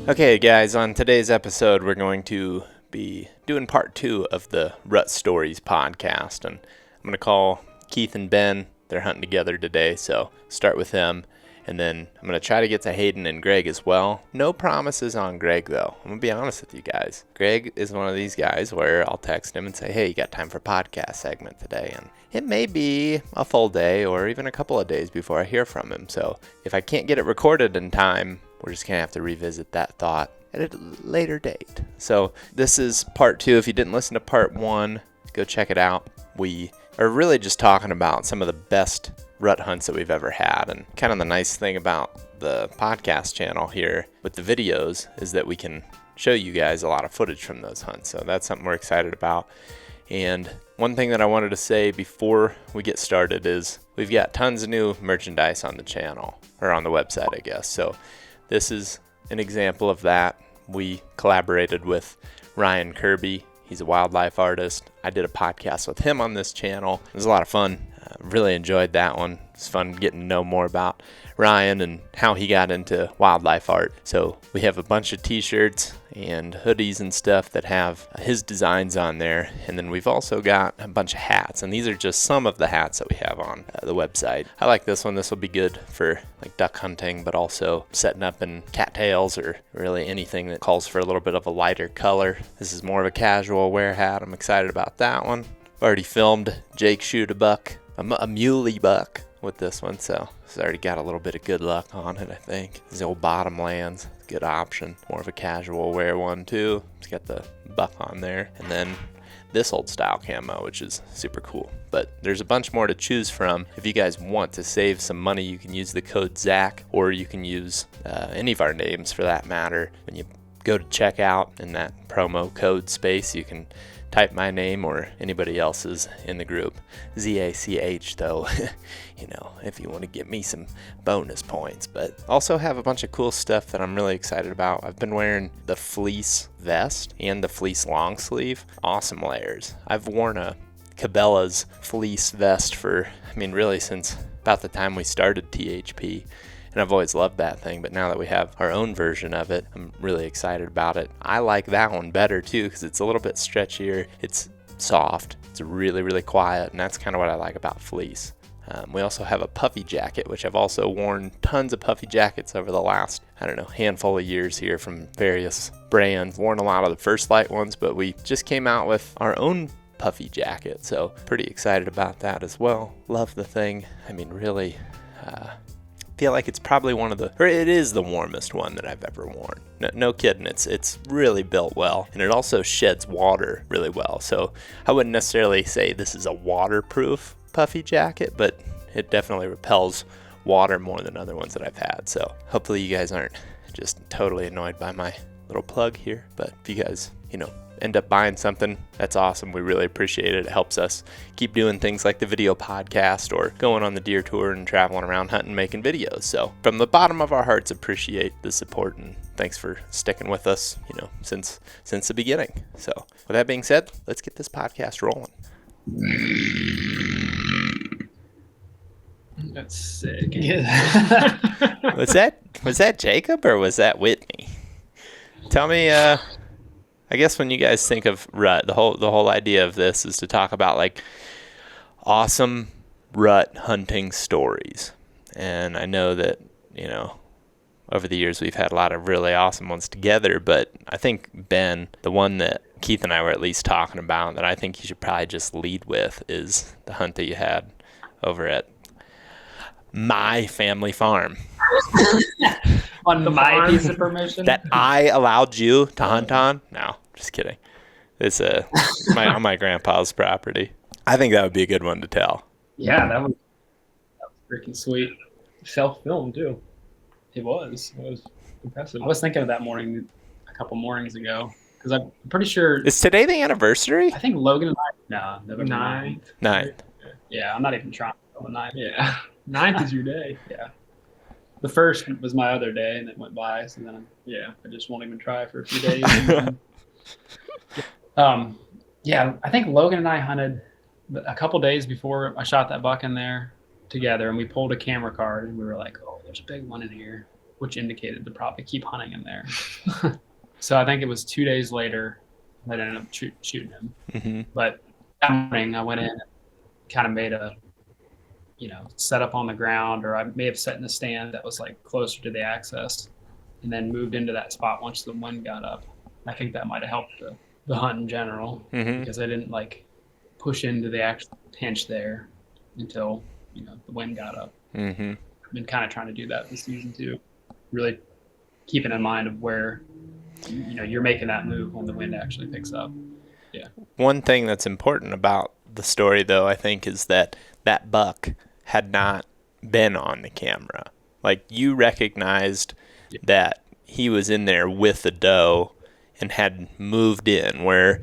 Okay, guys, on today's episode, we're going to be doing part 2 of the RUT Stories podcast. And I'm going to call Keith and Ben. They're hunting together today, so start with them. And then I'm going to try to get to Hayden and Greg as well. No promises on Greg, though. I'm going to be honest with you guys. Greg is one of these guys where I'll text him and say, hey, you got time for podcast segment today? And it may be a full day or even a couple of days before I hear from him. So if I can't get it recorded in time, we're just going to have to revisit that thought at a later date. So this is part 2. If you didn't listen to part 1, go check it out. We are really just talking about some of the best rut hunts that we've ever had. And kind of the nice thing about the podcast channel here with the videos is that we can show you guys a lot of footage from those hunts. So that's something we're excited about. And one thing that I wanted to say before we get started is we've got tons of new merchandise on the channel, or on the website, I guess. So this is an example of that. We collaborated with Ryan Kirby. He's a wildlife artist. I did a podcast with him on this channel. It was a lot of fun. Really enjoyed that one. It's fun getting to know more about Ryan and how he got into wildlife art. So we have a bunch of t-shirts and hoodies and stuff that have his designs on there. And then we've also got a bunch of hats. And these are just some of the hats that we have on the website. I like this one. This will be good for like duck hunting, but also setting up in cattails or really anything that calls for a little bit of a lighter color. This is more of a casual wear hat. I'm excited about that one. I've already filmed Jake shoot a buck, a muley buck with this one, so it's already got a little bit of good luck on it, I think. These old Bottomlands, good option. More of a casual wear one too. It's got the buck on there. And then this old style camo, which is super cool. But there's a bunch more to choose from. If you guys want to save some money, you can use the code ZACH, or you can use any of our names for that matter. When you go to checkout in that promo code space, you can type my name or anybody else's in the group. ZACH though, if you want to get me some bonus points. But also have a bunch of cool stuff that I'm really excited about. I've been wearing the fleece vest and the fleece long sleeve. Awesome layers. I've worn a Cabela's fleece vest for, really since about the time we started THP. And I've always loved that thing, but now that we have our own version of it, I'm really excited about it. I like that one better too because it's a little bit stretchier. It's soft. It's really, really quiet, and that's kind of what I like about fleece. We also have a puffy jacket, which I've also worn tons of puffy jackets over the last, handful of years here from various brands. Worn a lot of the First Light ones, but we just came out with our own puffy jacket, so pretty excited about that as well. Love the thing. Really, feel like it's probably it is the warmest one that I've ever worn. No kidding, it's really built well, and it also sheds water really well. So I wouldn't necessarily say this is a waterproof puffy jacket, but it definitely repels water more than other ones that I've had. So hopefully you guys aren't just totally annoyed by my little plug here, but if you guys, end up buying something, that's awesome. We really appreciate it. It helps us keep doing things like the video podcast or going on the deer tour and traveling around hunting, making videos. So from the bottom of our hearts, appreciate the support, and thanks for sticking with us, since the beginning. So with that being said, let's get this podcast rolling. That's sick. Was that Jacob or was that Whitney? Tell me, I guess when you guys think of rut, the whole idea of this is to talk about like awesome rut hunting stories. And I know that, over the years we've had a lot of really awesome ones together, but I think Ben, the one that Keith and I were at least talking about that I think you should probably just lead with is the hunt that you had over at my family farm. On my piece of permission? That I allowed you to hunt on? No, just kidding. It's on my grandpa's property. I think that would be a good one to tell. Yeah, that was freaking sweet. Self-filmed too. It was impressive. I was thinking of that morning a couple mornings ago because I'm pretty sure. Is today the anniversary? I think Logan and I. No, November 9th. Yeah, I'm not even trying on the 9th. Yeah. 9th is your day. Yeah. The 1st was my other day, and it went by. So then, I just won't even try for a few days. I think Logan and I hunted a couple days before I shot that buck in there together, and we pulled a camera card, and we were like, "Oh, there's a big one in here." which indicated to probably keep hunting in there. So I think it was 2 days later that I ended up shooting him. Mm-hmm. But that morning I went in and kind of made a, set up on the ground, or I may have set in a stand that was like closer to the access, and then moved into that spot once the wind got up. I think that might have helped the hunt in general, because I didn't like push into the actual pinch there until, the wind got up. Mm-hmm. I've been kind of trying to do that this season too. Really keeping in mind of where, you're making that move when the wind actually picks up. Yeah. One thing that's important about the story, though, I think, is that buck had not been on the camera. Like, you recognized that he was in there with the doe and had moved in, where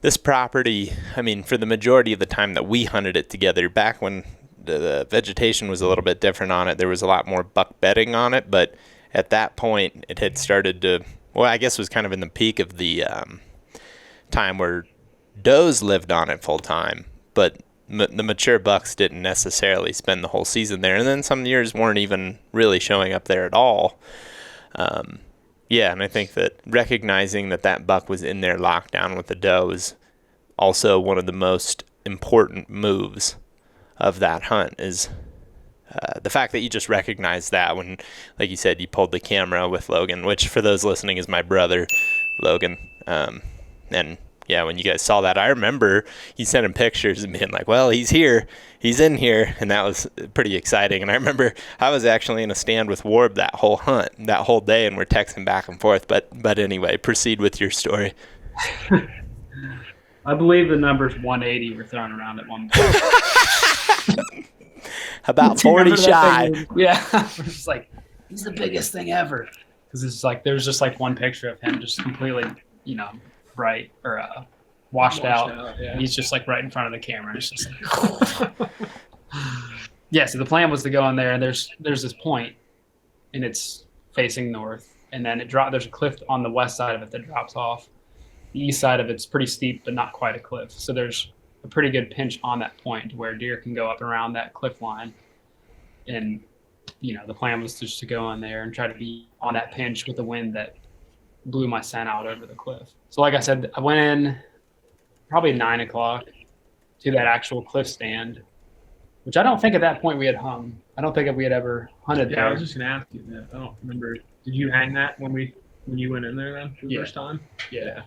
this property, I mean, for the majority of the time that we hunted it together, back when the vegetation was a little bit different on it, there was a lot more buck bedding on it, but at that point it had started to, well, I guess it was kind of in the peak of the time where does lived on it full time, but the mature bucks didn't necessarily spend the whole season there, and then some years weren't even really showing up there at all. And I think that recognizing that buck was in there locked down with the doe is also one of the most important moves of that hunt, is the fact that you just recognize that when, like you said, you pulled the camera with Logan, which for those listening is my brother, Logan. And yeah, when you guys saw that, I remember you sending pictures and being like, well, he's here, he's in here. And that was pretty exciting. And I remember I was actually in a stand with Warb that whole hunt, that whole day, and we're texting back and forth. But anyway, proceed with your story. I believe the numbers 180 were thrown around at one point. About 40 shy. Yeah. We're just like, he's the biggest thing ever. Because it's like, there's just like one picture of him just completely, bright or washed out. Yeah. He's just like right in front of the camera. It's just like yeah, so the plan was to go in there, and there's this point, and it's facing north, and then there's a cliff on the west side of it that drops off. The east side of it's pretty steep, but not quite a cliff. So there's a pretty good pinch on that point where deer can go up around that cliff line. And, the plan was just to go in there and try to be on that pinch with the wind that blew my scent out over the cliff. So like I said, I went in probably 9 o'clock to that actual cliff stand, which I don't think at that point we had hung. I don't think we had ever hunted there. Yeah, I was just going to ask you that. I don't remember. Did you hang that when you went in there then for the first time? Yeah.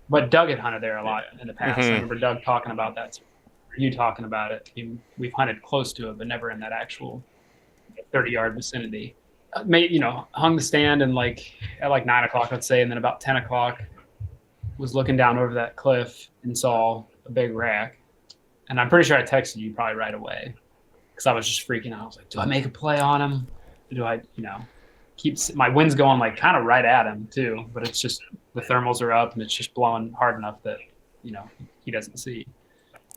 But Doug had hunted there a lot in the past. I remember Doug talking about that. You talking about it. We've hunted close to it, but never in that actual 30-yard vicinity. Hung the stand and at 9 o'clock, let's say, and then about 10 o'clock was looking down over that cliff and saw a big rack. And I'm pretty sure I texted you probably right away because I was just freaking out. I was like, do I make a play on him? Do I, keep my wind's going like kind of right at him too, but it's just the thermals are up and it's just blowing hard enough that, he doesn't see.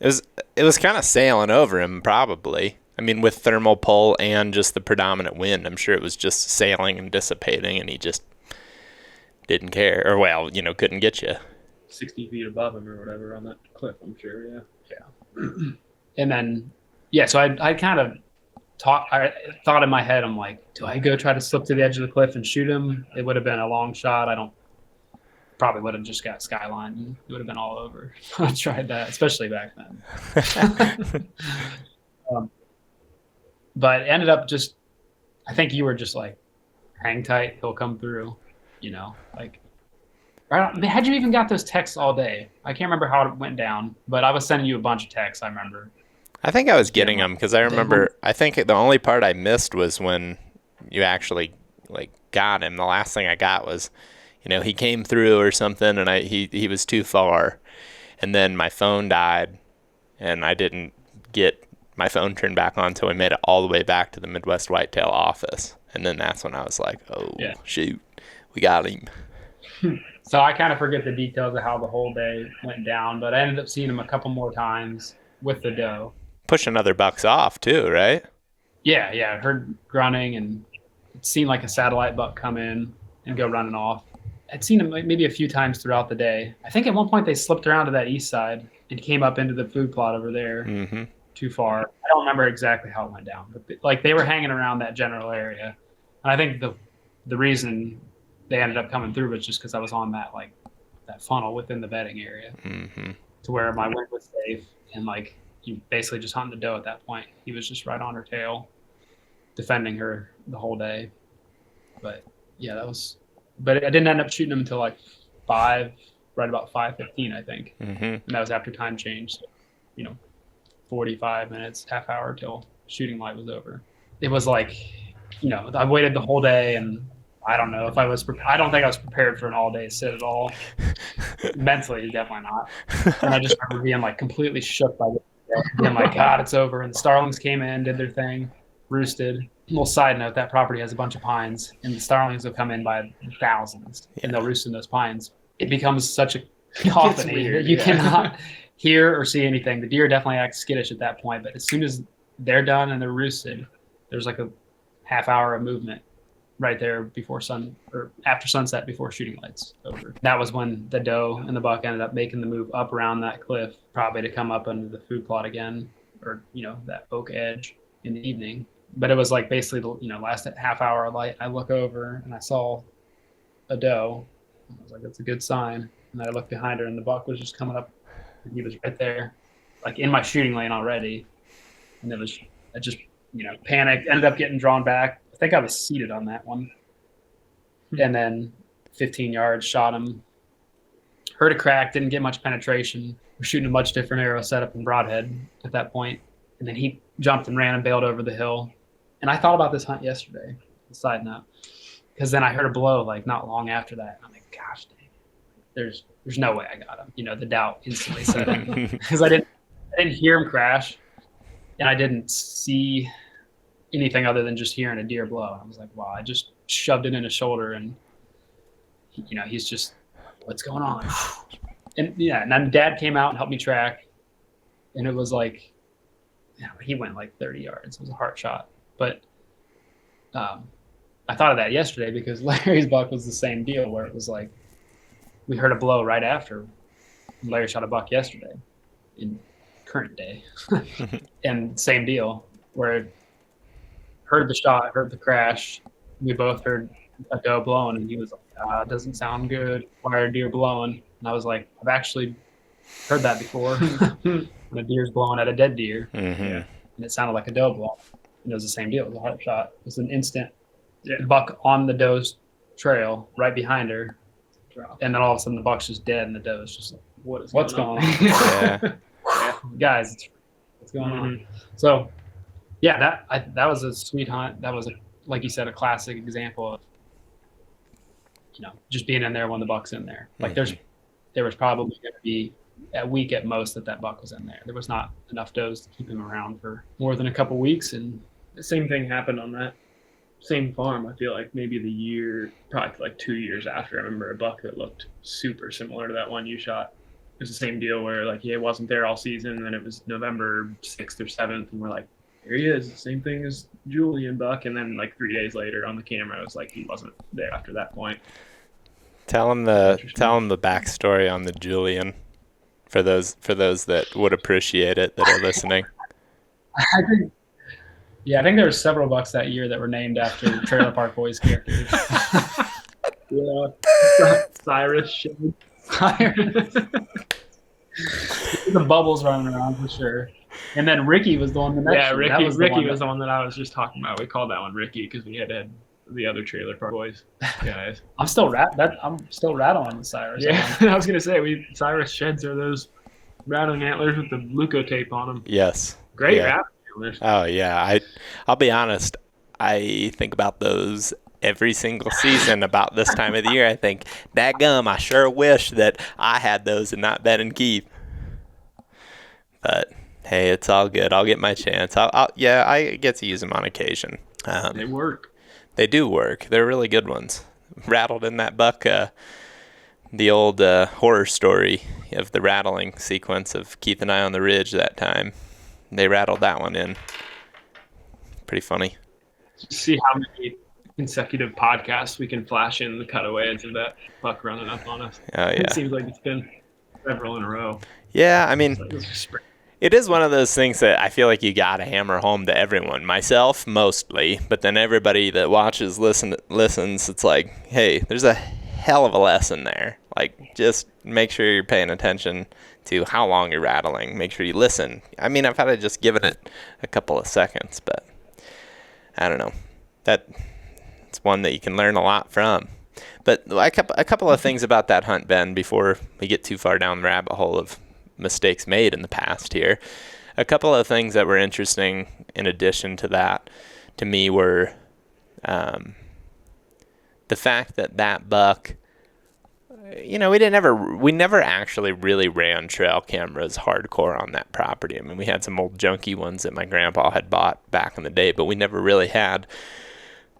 It was kind of sailing over him probably. I mean, with thermal pull and just the predominant wind, I'm sure it was just sailing and dissipating, and he just didn't care. Or, well, couldn't get you. 60 feet above him or whatever on that cliff, I'm sure, yeah. Yeah. And then, so I kind of I thought in my head, I'm like, do I go try to slip to the edge of the cliff and shoot him? It would have been a long shot. Probably would have just got skyline, and it would have been all over. I tried that, especially back then. But it ended up I think you were just like, hang tight, he'll come through, had you even got those texts all day? I can't remember how it went down, but I was sending you a bunch of texts, I remember. I think I was getting them because I remember, I think the only part I missed was when you actually got him. The last thing I got was, he came through or something, and he was too far. And then my phone died, and I didn't get my phone turned back on until we made it all the way back to the Midwest Whitetail office. And then that's when I was like, shoot, we got him. So I kind of forget the details of how the whole day went down, but I ended up seeing him a couple more times with the doe. Pushing other bucks off too, right? Yeah. I heard grunting, and it seemed like a satellite buck come in and go running off. I'd seen him maybe a few times throughout the day. I think at one point they slipped around to that east side and came up into the food plot over there. Too far. I don't remember exactly how it went down, but they were hanging around that general area. And I think the reason they ended up coming through was just because I was on that funnel within the bedding area, to where my wind was safe, and like you basically just hunting the doe at that point. He was just right on her tail, defending her the whole day. But yeah, but I didn't end up shooting him until like right about 5:15, I think. And that was after time change. So, 45 minutes, half hour till shooting light was over. It was like, I waited the whole day, and I don't know if I don't think I was prepared for an all day sit at all. Mentally, definitely not. And I just remember being like completely shook by it. Being like, God, it's over. And the starlings came in, did their thing, roosted. Little side note, that property has a bunch of pines, and the starlings will come in by thousands, and they'll roost in those pines. It becomes such a cacophony that you cannot hear or see anything. The deer definitely act skittish at that point, but as soon as they're done and they're roosted, there's like a half hour of movement right there before after sunset, before shooting lights over. That was when the doe and the buck ended up making the move up around that cliff, probably to come up under the food plot again, or that oak edge in the evening. But it was like basically the last half hour of light. I look over and I saw a doe. I was like, that's a good sign. And I looked behind her, and the buck was just coming up, and he was right there, like in my shooting lane already. And I just panicked, ended up getting drawn back. I think I was seated on that one. And then 15 yards, shot him. Heard a crack, didn't get much penetration. We're shooting a much different arrow setup in broadhead at that point. And then he jumped and ran and bailed over the hill. And I thought about this hunt yesterday, side note, because then I heard a blow like not long after that. I'm like, gosh dang, there's no way I got him. The doubt instantly set in, because I didn't hear him crash, and I didn't see anything other than just hearing a deer blow. I was like, wow, I just shoved it in his shoulder, and he's just, what's going on? And and then Dad came out and helped me track, and it was like, he went like 30 yards. It was a heart shot. But I thought of that yesterday because Larry's buck was the same deal, where it was like we heard a blow right after Larry shot a buck yesterday in current day. And same deal, where heard the shot, heard the crash. We both heard a doe blowing, and he was like, it doesn't sound good. Why are deer blowing? And I was like, I've actually heard that before. When a deer's blowing at a dead deer, and it sounded like a doe blowing. And it was the same deal. It was a heart shot. It was an instant buck on the doe's trail right behind her. And then all of a sudden the buck's just dead, and the doe's just like, what's going on? Yeah. Guys, what's going on? So, yeah, that was a sweet hunt. That was, like you said, a classic example of, just being in there when the buck's in there. Like there was probably going to be a week at most that buck was in there. There was not enough does to keep him around for more than a couple weeks. And the same thing happened on that same farm. I feel like maybe probably like 2 years after, I remember a buck that looked super similar to that one you shot. It was the same deal where like, it wasn't there all season, and then it was November 6th or 7th, and we're like, here he is, the same thing as Julian buck. And then like 3 days later on the camera, it was like he wasn't there after that point. Tell him the backstory on the Julian for those that would appreciate it, that are listening. I think there were several bucks that year that were named after the Trailer Park Boys characters. Cyrus. The bubbles running around for sure. And then Ricky was the one that Ricky was the one that I was just talking about. We called that one Ricky because we had the other Trailer Park Boys guys. I'm still rattling the Cyrus. Yeah, I was gonna say Cyrus sheds are those rattling antlers with the Luco tape on them. Yes, great rattling antlers. Oh yeah, I'll be honest. I think about those every single season about this time of the year. I think, dadgum, I sure wish that I had those and not Ben and Keith. But hey, it's all good. I'll get my chance. I get to use them on occasion. They work. They do work. They're really good ones. Rattled in that buck, the old horror story of the rattling sequence of Keith and I on the ridge that time. They rattled that one in. Pretty funny. See how many consecutive podcasts we can flash in the cutaways of that buck running up on us. Oh, yeah. It seems like it's been several in a row. Yeah, I mean, It is one of those things that I feel like you got to hammer home to everyone, myself mostly, but then everybody that watches, listens, it's like, hey, there's a hell of a lesson there. Like, just make sure you're paying attention to how long you're rattling. Make sure you listen. I mean, I've had to just given it a couple of seconds, but I don't know. It's one that you can learn a lot from. But a couple of things about that hunt, Ben, before we get too far down the rabbit hole of mistakes made in the past here. A couple of things that were interesting in addition to that to me were the fact that buck, you know, we never actually really ran trail cameras hardcore on that property. I mean, we had some old junky ones that my grandpa had bought back in the day, but we never really had.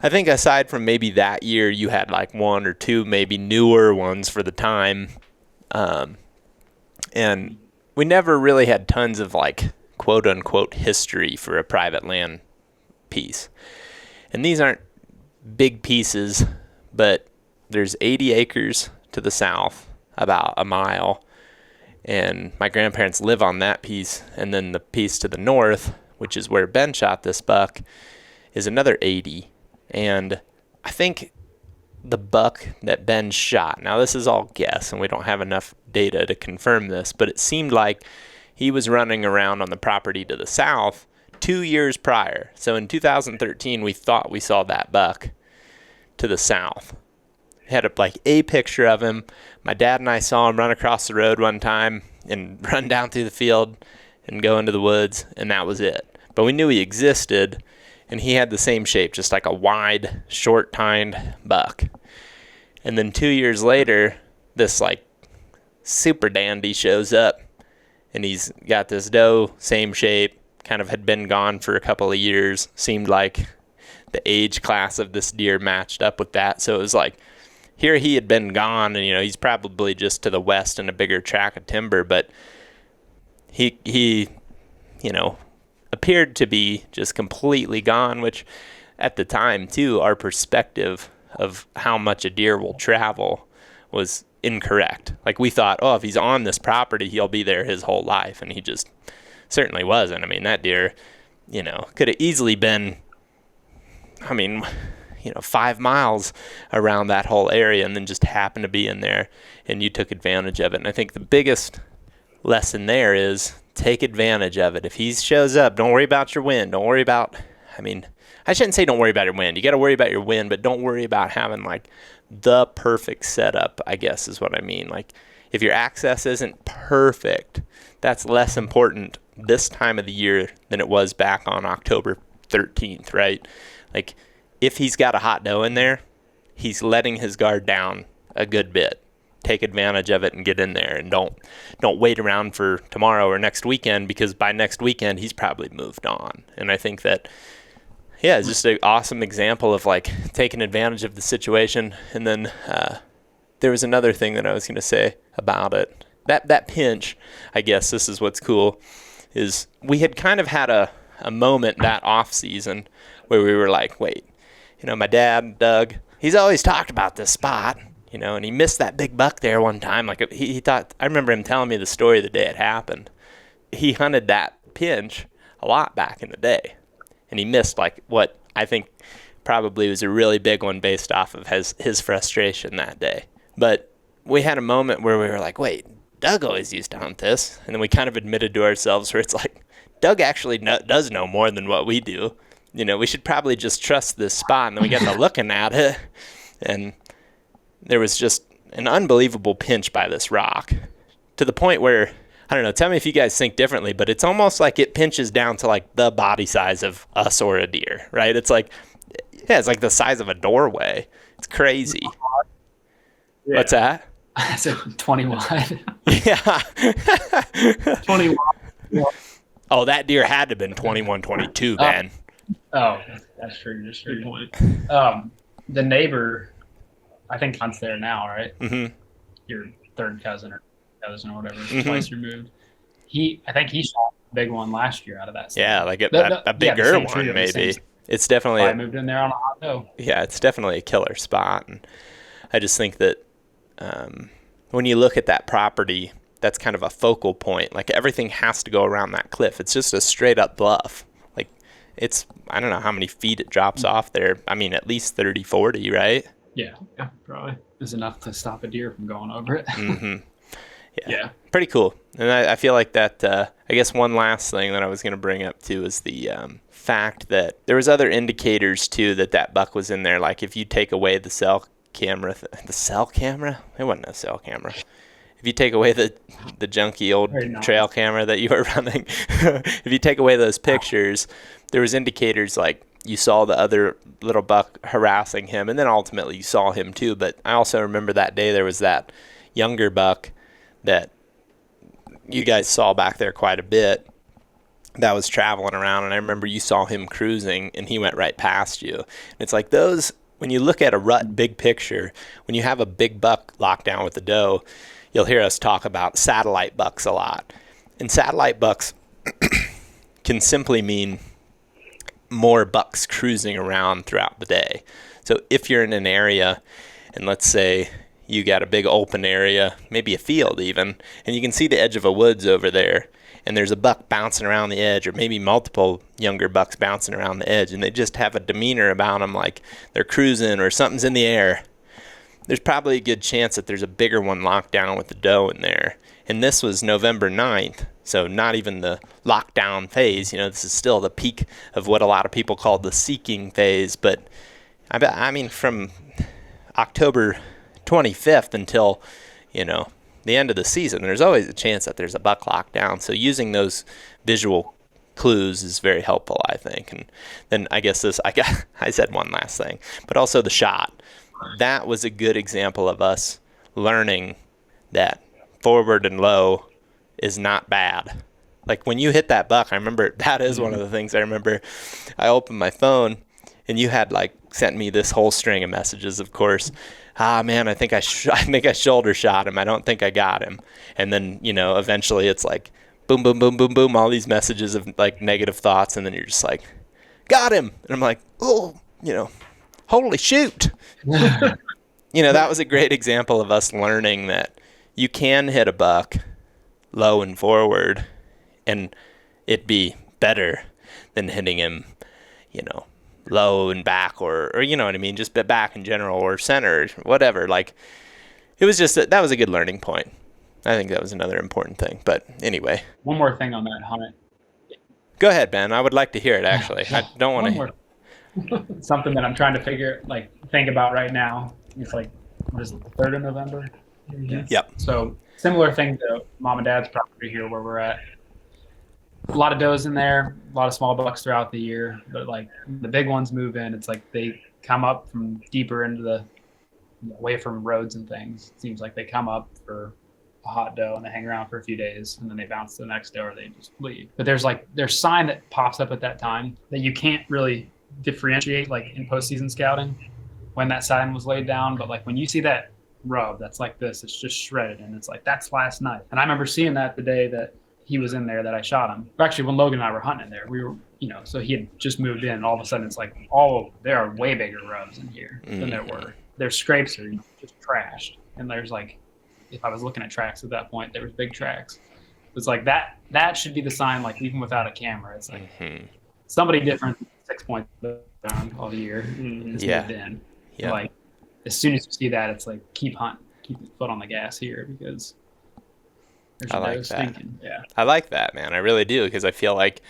I think aside from maybe that year, you had like one or two maybe newer ones for the time. And we never really had tons of like quote unquote history for a private land piece. And these aren't big pieces, but there's 80 acres to the south, about a mile. And my grandparents live on that piece. And then the piece to the north, which is where Ben shot this buck, is another 80. And I think the buck that Ben shot, now this is all guess and we don't have enough data to confirm this, but it seemed like he was running around on the property to the south 2 years prior. So in 2013, we thought we saw that buck to the south. Had a picture of him. My dad and I saw him run across the road one time and run down through the field and go into the woods, and that was it. But we knew he existed. And he had the same shape, just like a wide, short-tined buck. And then 2 years later, this like super dandy shows up, and he's got this doe, same shape, kind of had been gone for a couple of years. Seemed like the age class of this deer matched up with that. So it was like, here he had been gone, and you know, he's probably just to the west in a bigger tract of timber, but he you know, appeared to be just completely gone, which at the time too, our perspective of how much a deer will travel was incorrect. Like we thought, oh, if he's on this property, he'll be there his whole life. And he just certainly wasn't. I mean, that deer, you know, could have easily been, 5 miles around that whole area and then just happened to be in there and you took advantage of it. And I think the biggest lesson there is take advantage of it. If he shows up, don't worry about your wind. Don't worry about, I shouldn't say don't worry about your wind. You got to worry about your wind, but don't worry about having like the perfect setup, I guess is what I mean. Like if your access isn't perfect, that's less important this time of the year than it was back on October 13th, right? Like if he's got a hot doe in there, he's letting his guard down a good bit. Take advantage of it and get in there, and don't wait around for tomorrow or next weekend, because by next weekend he's probably moved on. And I think that, yeah, it's just an awesome example of like taking advantage of the situation. And then there was another thing that I was going to say about it. That pinch, I guess this is what's cool, is we had kind of had a moment that off season where we were like, wait, my dad, Doug, he's always talked about this spot. And he missed that big buck there one time. Like he thought, I remember him telling me the story the day it happened. He hunted that pinch a lot back in the day, and he missed like what I think probably was a really big one based off of his frustration that day. But we had a moment where we were like, wait, Doug always used to hunt this. And then we kind of admitted to ourselves where it's like, Doug actually does know more than what we do. We should probably just trust this spot. And then we got to looking at it, and there was just an unbelievable pinch by this rock, to the point where, I don't know, tell me if you guys think differently, but it's almost like it pinches down to like the body size of us or a deer, right? It's like, yeah, it's like the size of a doorway. It's crazy. Yeah. What's that? So 20 wide. Yeah. 20 wide. Oh, that deer had to have been 21, 22, man. Oh, that's true. Just a good point. The neighbor, I think hunts there now, right? Mm-hmm. Your third cousin or whatever, twice removed. I think he shot a big one last year out of that. Yeah, like a bigger one, maybe. It's definitely. I moved in there on a hot doe. Yeah, it's definitely a killer spot, and I just think that when you look at that property, that's kind of a focal point. Like everything has to go around that cliff. It's just a straight up bluff. Like it's, I don't know how many feet it drops off there. I mean, at least 30, 40, right? Yeah, probably. It's enough to stop a deer from going over it. Mm-hmm. Yeah. Pretty cool. And I feel like that, I guess one last thing that I was going to bring up too is the fact that there was other indicators too that buck was in there. Like if you take away the cell camera, the cell camera? It wasn't a cell camera. If you take away the junky old trail camera that you were running, if you take away those pictures, there was indicators like you saw the other little buck harassing him, and then ultimately you saw him too. But I also remember that day there was that younger buck that you guys saw back there quite a bit that was traveling around, and I remember you saw him cruising and he went right past you. And it's like those, when you look at a rut big picture, when you have a big buck locked down with the doe, you'll hear us talk about satellite bucks a lot. And satellite bucks can simply mean more bucks cruising around throughout the day. So if you're in an area, and let's say you got a big open area, maybe a field even, and you can see the edge of a woods over there, and there's a buck bouncing around the edge, or maybe multiple younger bucks bouncing around the edge, and they just have a demeanor about them like they're cruising or something's in the air, there's probably a good chance that there's a bigger one locked down with the doe in there. And this was November 9th, so not even the lockdown phase. You know, this is still the peak of what a lot of people call the seeking phase. But I mean, from October 25th until, you know, the end of the season, there's always a chance that there's a buck locked down. So using those visual clues is very helpful, I think. And then I guess I said one last thing, but also the shot. That was a good example of us learning that forward and low is not bad. Like when you hit that buck, I remember that is one of the things I remember. I opened my phone and you had like sent me this whole string of messages, of course. Man, I think I shoulder shot him. I don't think I got him. And then, you know, eventually it's like boom, boom, boom, boom, boom, all these messages of like negative thoughts. And then you're just like, got him. And I'm like, oh, you know, holy shoot. You know, that was a great example of us learning that you can hit a buck low and forward and it be better than hitting him, you know, low and back or you know what I mean, just back in general or center, or whatever. Like it was just that was a good learning point. I think that was another important thing. But anyway. One more thing on that hunt. Go ahead, Ben. I would like to hear it actually. I don't want to. Something that I'm trying to think about right now. It's like, what is it, the 3rd of November? Mm-hmm. Yep. So similar thing to Mom and Dad's property here where we're at. A lot of does in there, a lot of small bucks throughout the year, but like the big ones move in. It's like they come up from deeper into the, away from roads and things. It seems like they come up for a hot doe and they hang around for a few days and then they bounce to the next doe or they just leave. But there's sign that pops up at that time that you can't really differentiate like in postseason scouting when that sign was laid down. But like when you see that rub that's like this, it's just shredded and it's like, that's last night. And I remember seeing that the day that he was in there that I shot him. Actually, when Logan and I were hunting in there, we were, you know, so he had just moved in and all of a sudden it's like, there are way bigger rubs in here than there were. Their scrapes are, you know, just trashed. And there's like, if I was looking at tracks at that point, there was big tracks. It's like that should be the sign, like even without a camera, it's like somebody different 6 points down all year is moved in. Yeah. Like as soon as you see that, it's like keep hunting, keep the foot on the gas here because there's I like that. Stinking. Yeah. I like that, man. I really do, because I feel like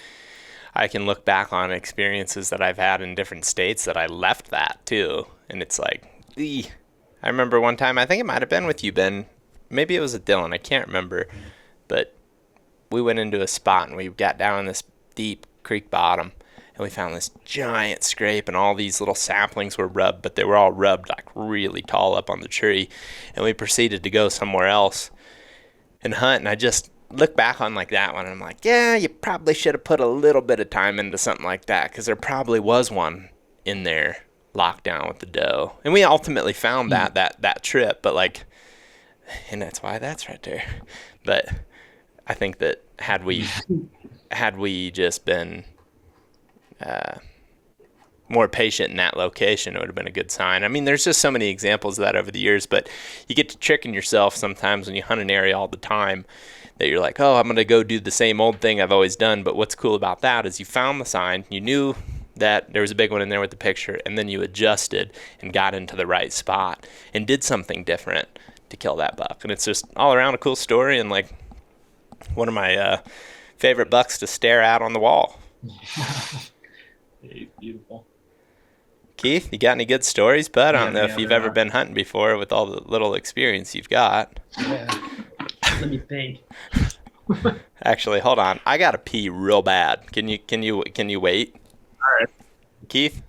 I can look back on experiences that I've had in different states that I left that too, and it's like, I remember one time, I think it might have been with you, Ben. Maybe it was with Dylan. I can't remember, but we went into a spot and we got down in this deep creek bottom. And we found this giant scrape and all these little saplings were rubbed, but they were all rubbed like really tall up on the tree. And we proceeded to go somewhere else and hunt. And I just look back on like that one and I'm like, yeah, you probably should have put a little bit of time into something like that, because there probably was one in there locked down with the doe. And we ultimately found that trip, but like, and that's why that's right there. But I think that had we just been more patient in that location, it would have been a good sign. I mean, there's just so many examples of that over the years, but you get to tricking yourself sometimes when you hunt an area all the time that you're like, oh, I'm going to go do the same old thing I've always done. But what's cool about that is you found the sign, you knew that there was a big one in there with the picture, and then you adjusted and got into the right spot and did something different to kill that buck. And it's just all around a cool story, and like one of my favorite bucks to stare at on the wall. Beautiful. Keith, you got any good stories, bud? I don't know if you've ever been hunting before with all the little experience you've got. Yeah. Let me think. Actually, hold on. I gotta pee real bad. Can you wait? All right. Keith?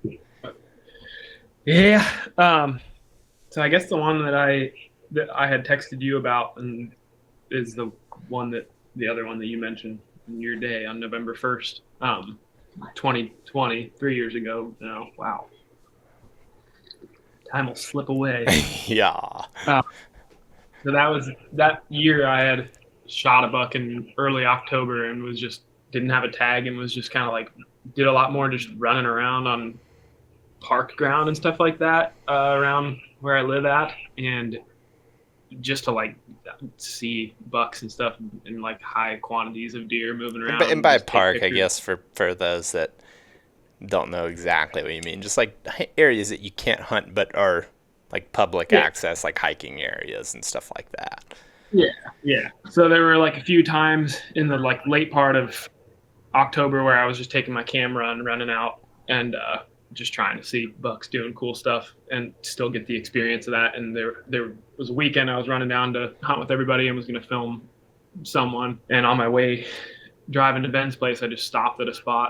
Yeah. So I guess the one that I had texted you about and is the other one that you mentioned in your day on November 1st, 2020, 3 years ago now. Wow. Time will slip away. Yeah. So that year I had shot a buck in early October and didn't have a tag and was just kind of like did a lot more just running around on park ground and stuff like that around where I live at, and just to like see bucks and stuff in like high quantities of deer moving around. And by park, I guess for those that don't know exactly what you mean, just like areas that you can't hunt but are like public access, like hiking areas and stuff like that. Yeah. So there were like a few times in the like late part of October where I was just taking my camera and running out and just trying to see bucks doing cool stuff and still get the experience of that. And there was a weekend I was running down to hunt with everybody and was going to film someone. And on my way driving to Ben's place, I just stopped at a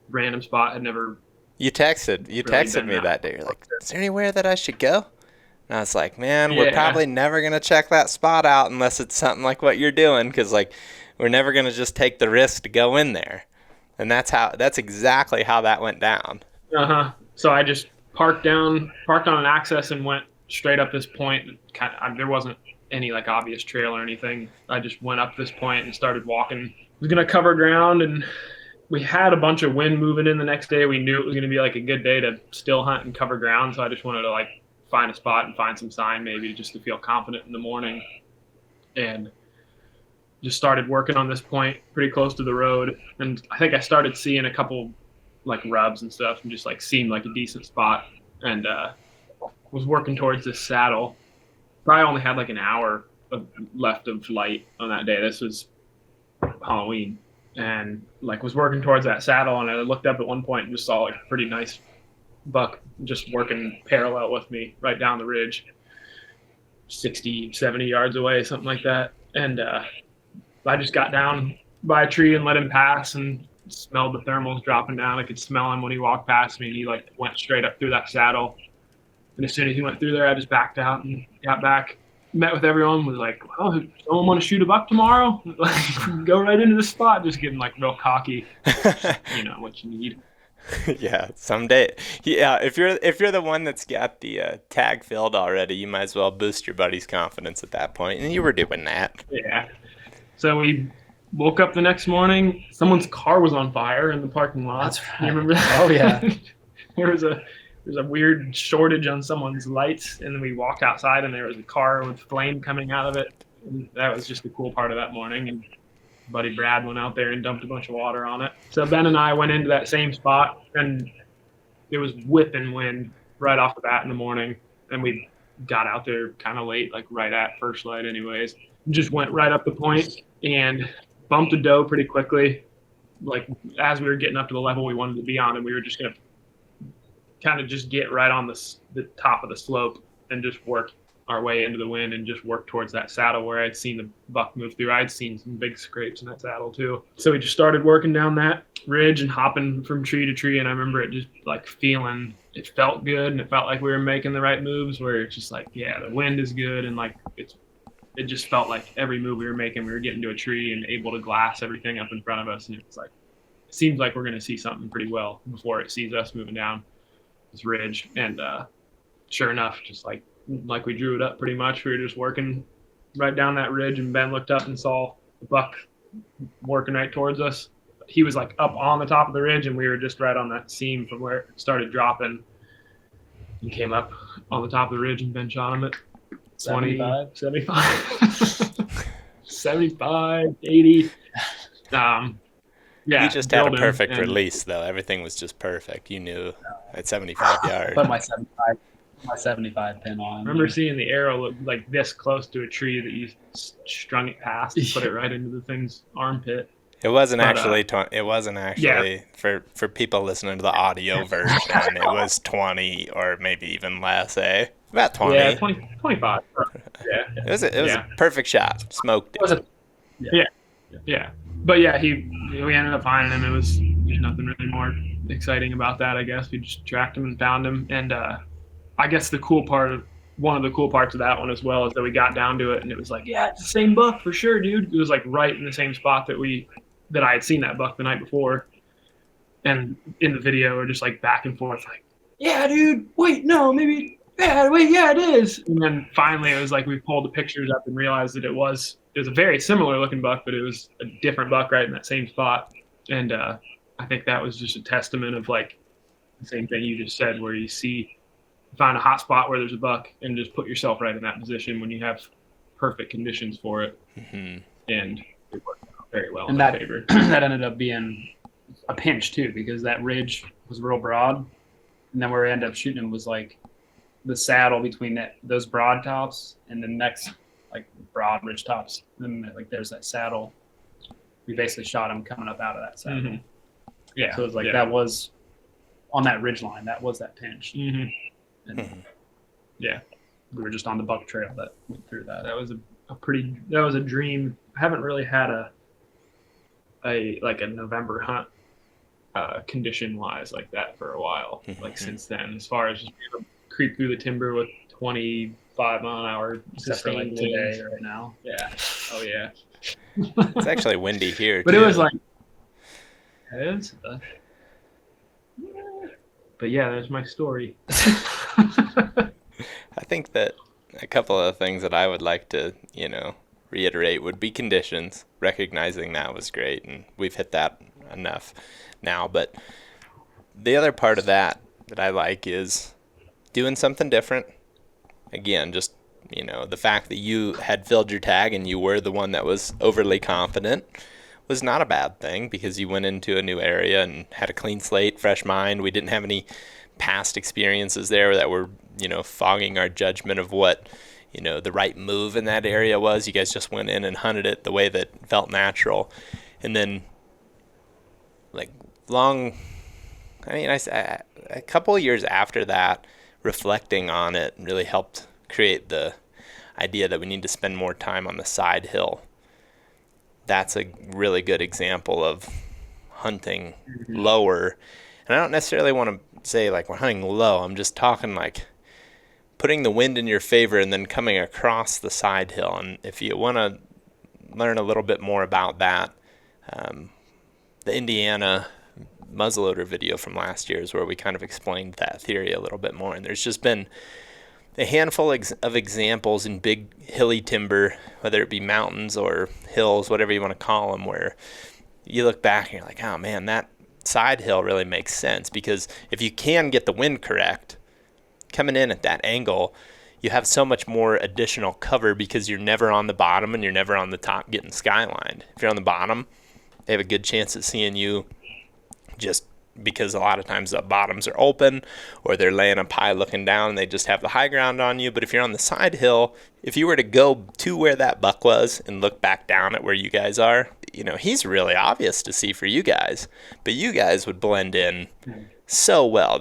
random spot. Had never. You texted me that day. You're like, is there anywhere that I should go? And I was like, man, we're probably never going to check that spot out unless it's something like what you're doing. Cause like, we're never going to just take the risk to go in there. And that's exactly how that went down. So I just parked on an access and went straight up this point. There wasn't any like obvious trail or anything. I just went up this point and started walking. I was going to cover ground, and we had a bunch of wind moving in the next day. We knew it was going to be like a good day to still hunt and cover ground. So I just wanted to like find a spot and find some sign maybe just to feel confident in the morning. And just started working on this point pretty close to the road. And I think I started seeing a couple like rubs and stuff and just like seemed like a decent spot, and was working towards this saddle. Probably only had like an hour left of light on that day. This was Halloween, and like was working towards that saddle, and I looked up at one point and just saw like a pretty nice buck just working parallel with me right down the ridge, 60, 70 yards away, something like that. And I just got down by a tree and let him pass and smelled the thermals dropping down. I could smell him when he walked past me. He like went straight up through that saddle. And as soon as he went through there, I just backed out and got back, met with everyone, was like, oh, someone want to shoot a buck tomorrow? Like, go right into the spot, just getting like real cocky. You know what you need. Yeah, someday. Yeah, if you're the one that's got the tag filled already, you might as well boost your buddy's confidence at that point. And you were doing that. Yeah. So we woke up the next morning. Someone's car was on fire in the parking lot. That's right. You remember that? Oh yeah. There's a weird shortage on someone's lights, and then we walked outside and there was a car with flame coming out of it. And that was just the cool part of that morning. And buddy Brad went out there and dumped a bunch of water on it. So Ben and I went into that same spot, and it was whipping wind right off the bat in the morning. And we got out there kind of late, like right at first light anyways. Just went right up the point and bumped a doe pretty quickly. Like as we were getting up to the level we wanted to be on, and we were just going to kind of just get right on the top of the slope and just work our way into the wind and just work towards that saddle where I'd seen the buck move through. I'd seen some big scrapes in that saddle too. So we just started working down that ridge and hopping from tree to tree. And I remember it just like feeling, it felt good, and it felt like we were making the right moves, where it's just like, yeah, the wind is good. And like, it just felt like every move we were making, we were getting to a tree and able to glass everything up in front of us. And it's like, it seems like we're going to see something pretty well before it sees us moving down this ridge. And sure enough, just like we drew it up pretty much. We were just working right down that ridge, and Ben looked up and saw the buck working right towards us. he was like up on the top of the ridge, and we were just right on that seam from where it started dropping. He came up on the top of the ridge, and Ben shot him at 75, 75, 80. Yeah, you just had a perfect release, though. Everything was just perfect. You knew at 75 yards. Put my 75 pin on. I remember seeing the arrow look like this close to a tree that you strung it past and put it right into the thing's armpit. It wasn't actually for people listening to the audio version. It was 20 or maybe even less. About 20. Yeah, 25. Yeah, it was a perfect shot. Smoked it. Yeah. But yeah, we ended up finding him. There's nothing really more exciting about that, I guess. We just tracked him and found him. And I guess one of the cool parts of that one as well is that we got down to it and it was like, yeah, it's the same buck for sure, dude. It was like right in the same spot that I had seen that buck the night before. And in the video, we're just like back and forth, like, yeah, dude, wait, no, maybe, yeah, wait, yeah, it is. And then finally it was like we pulled the pictures up and realized that it was a very similar looking buck, but it was a different buck right in that same spot. And I think that was just a testament of like the same thing you just said, where you find a hot spot where there's a buck and just put yourself right in that position when you have perfect conditions for it. Mm-hmm. And it worked out very well in that favor. That ended up being a pinch too, because that ridge was real broad. And then where we ended up shooting him was like the saddle between those broad tops and the next like broad ridge tops. And then like there's that saddle. We basically shot him coming up out of that saddle. Mm-hmm. Yeah. So it was like that was on that ridge line. That was that pinch. Mm-hmm. And yeah, we were just on the buck trail that went through that. That was a dream. I haven't really had a November hunt condition wise like that for a while. Mm-hmm. Like since then, as far as just being able to creep through the timber with 25 mile an hour sustained like today right now. Yeah. Oh yeah. It's actually windy here but too. It was like it is. But yeah, that's my story. I think that a couple of things that I would like to, reiterate would be conditions. Recognizing that was great, and we've hit that enough now. But the other part of that I like is doing something different. Again, just, the fact that you had filled your tag and you were the one that was overly confident was not a bad thing, because you went into a new area and had a clean slate, fresh mind. We didn't have any past experiences there that were, fogging our judgment of what, the right move in that area was. You guys just went in and hunted it the way that felt natural. And then, a couple of years after that, reflecting on it really helped create the idea that we need to spend more time on the side hill. That's a really good example of hunting lower. And I don't necessarily want to say like we're hunting low. I'm just talking like putting the wind in your favor and then coming across the side hill. And if you want to learn a little bit more about that, the Indiana muzzleloader video from last year is where we kind of explained that theory a little bit more. And there's just been a handful of examples in big hilly timber, whether it be mountains or hills, whatever you want to call them, where you look back and you're like, oh man, that side hill really makes sense, because if you can get the wind correct, coming in at that angle, you have so much more additional cover because you're never on the bottom and you're never on the top getting skylined. If you're on the bottom, they have a good chance of seeing you, just because a lot of times the bottoms are open or they're laying up high looking down and they just have the high ground on you. But if you're on the side hill, if you were to go to where that buck was and look back down at where you guys are, he's really obvious to see for you guys, but you guys would blend in so well.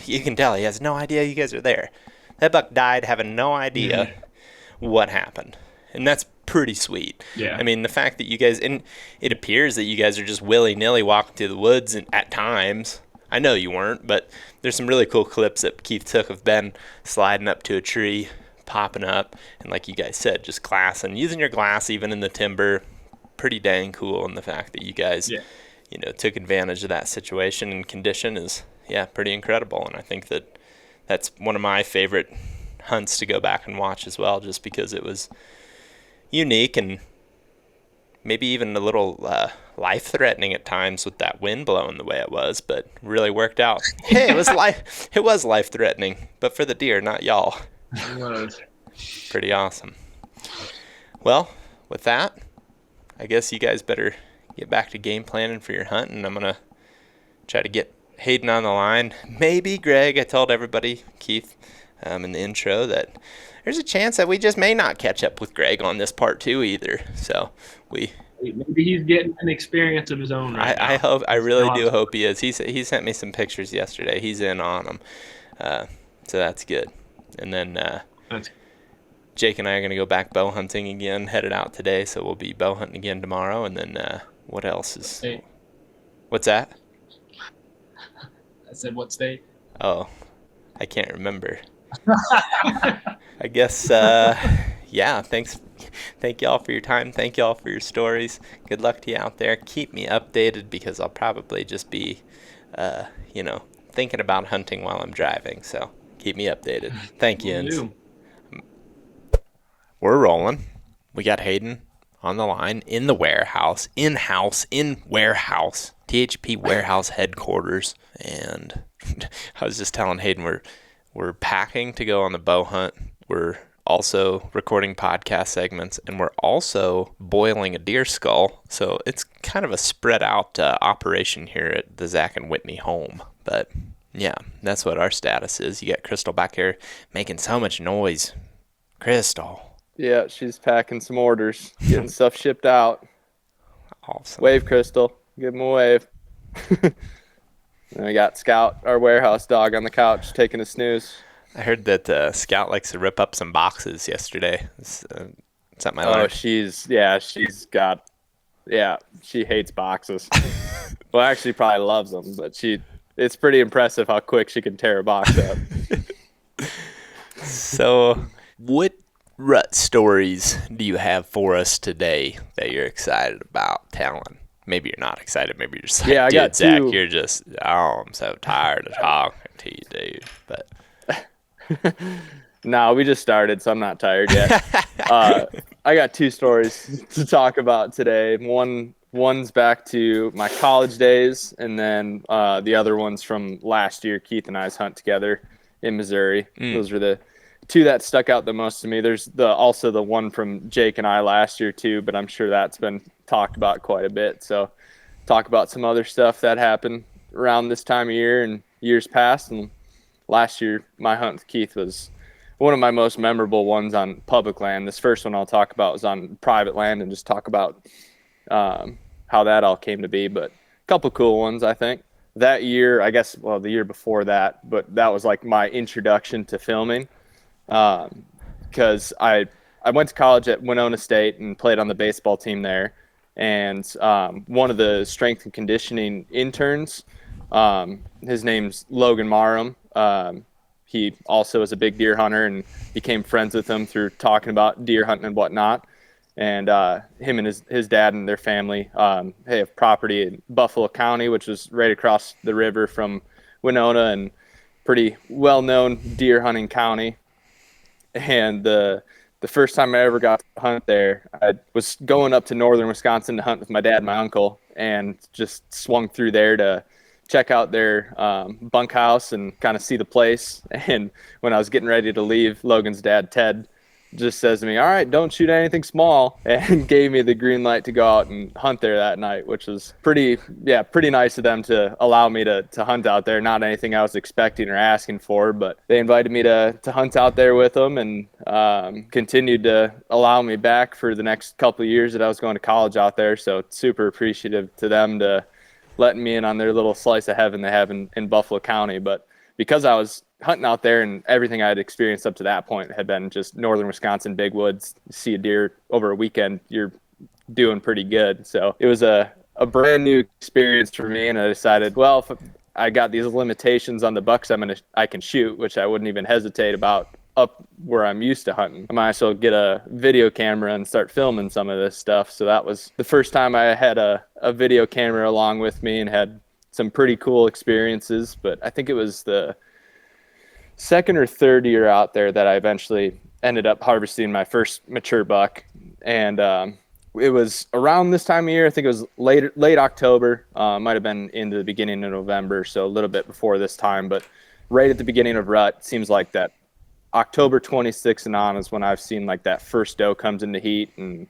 You can tell he has no idea you guys are there. That buck died having no idea what happened. And that's pretty sweet. Yeah. The fact that you guys, and it appears that you guys are just willy-nilly walking through the woods and at times. I know you weren't, but there's some really cool clips that Keith took of Ben sliding up to a tree, popping up, and like you guys said, just glassing, using your glass even in the timber. Pretty dang cool. And the fact that you guys, took advantage of that situation and condition is, pretty incredible. And I think that that's one of my favorite hunts to go back and watch as well, just because it was unique and maybe even a little life-threatening at times with that wind blowing the way it was, but really worked out. Hey, it was life-threatening, but for the deer, not y'all. It was. Pretty awesome. Well, with that, I guess you guys better get back to game planning for your hunt, and I'm going to try to get Hayden on the line. Maybe Greg. I told everybody, Keith, in the intro, that there's a chance that we just may not catch up with Greg on this part 2 either. So maybe he's getting an experience of his own right now. I really do hope he is. He sent me some pictures yesterday. He's in on them. So that's good. And then Jake and I are going to go back bow hunting again, headed out today. So we'll be bow hunting again tomorrow. And then what else is... State. What's that? I said what state? Oh, I can't remember. I guess, yeah, thank y'all for your time. Thank y'all for your stories. Good luck to you out there. Keep me updated because I'll probably just be, thinking about hunting while I'm driving. So keep me updated. Thank you. We're rolling. We got Hayden on the line in the warehouse, in warehouse, THP warehouse headquarters. And I was just telling Hayden we're packing to go on the bow hunt. We're also recording podcast segments, and we're also boiling a deer skull. So it's kind of a spread out operation here at the Zach and Whitney home. But yeah, that's what our status is. You got Crystal back here making so much noise. Crystal. Yeah, she's packing some orders, getting stuff shipped out. Awesome. Wave, Crystal. Give him a wave. And we got Scout, our warehouse dog, on the couch taking a snooze. I heard that Scout likes to rip up some boxes yesterday. Something I learned. Oh, she hates boxes. Well, actually probably loves them, but it's pretty impressive how quick she can tear a box up. So what rut stories do you have for us today that you're excited about telling? Maybe you're not excited. Maybe you're just like, I got Zach, two. you're just, I'm so tired of talking to you, dude. But No, we just started, so I'm not tired yet. I got 2 stories to talk about today. One's back to my college days, and then the other one's from last year. Keith and I's hunt together in Missouri. Those are the 2 that stuck out the most to me. There's also the one from Jake and I last year too, but I'm sure that's been talked about quite a bit. So talk about some other stuff that happened around this time of year and years past. And last year, my hunt with Keith was one of my most memorable ones on public land. This first one I'll talk about was on private land and just talk about how that all came to be. But a couple cool ones, I think. That year, I guess, well, the year before that, but that was like my introduction to filming. Because I went to college at Winona State and played on the baseball team there. And one of the strength and conditioning interns, his name's Logan Marum. He also is a big deer hunter and became friends with him through talking about deer hunting and whatnot. And him and his dad and their family they have property in Buffalo County, which is right across the river from Winona and pretty well-known deer hunting county. And the first time I ever got to hunt there, I was going up to northern Wisconsin to hunt with my dad and my uncle, and just swung through there to check out their bunkhouse and kind of see the place. And when I was getting ready to leave, Logan's dad, Ted, just says to me, "All right, don't shoot anything small," and gave me the green light to go out and hunt there that night, which was pretty nice of them to allow me to hunt out there. Not anything I was expecting or asking for, but they invited me to hunt out there with them, and continued to allow me back for the next couple of years that I was going to college out there. So super appreciative to them to letting me in on their little slice of heaven they have in Buffalo County. But because I was hunting out there and everything I had experienced up to that point had been just northern Wisconsin, big woods, see a deer over a weekend, you're doing pretty good. So it was a brand new experience for me. And I decided, well, if I got these limitations on the bucks I can shoot, which I wouldn't even hesitate about up where I'm used to hunting, I might as well get a video camera and start filming some of this stuff. So that was the first time I had a video camera along with me and had some pretty cool experiences. But I think it was the second or third year out there that I eventually ended up harvesting my first mature buck. And it was around this time of year. I think it was late October. Might have been into the beginning of November, so a little bit before this time. But right at the beginning of rut, seems like that October 26th and on is when I've seen like that first doe comes into heat, and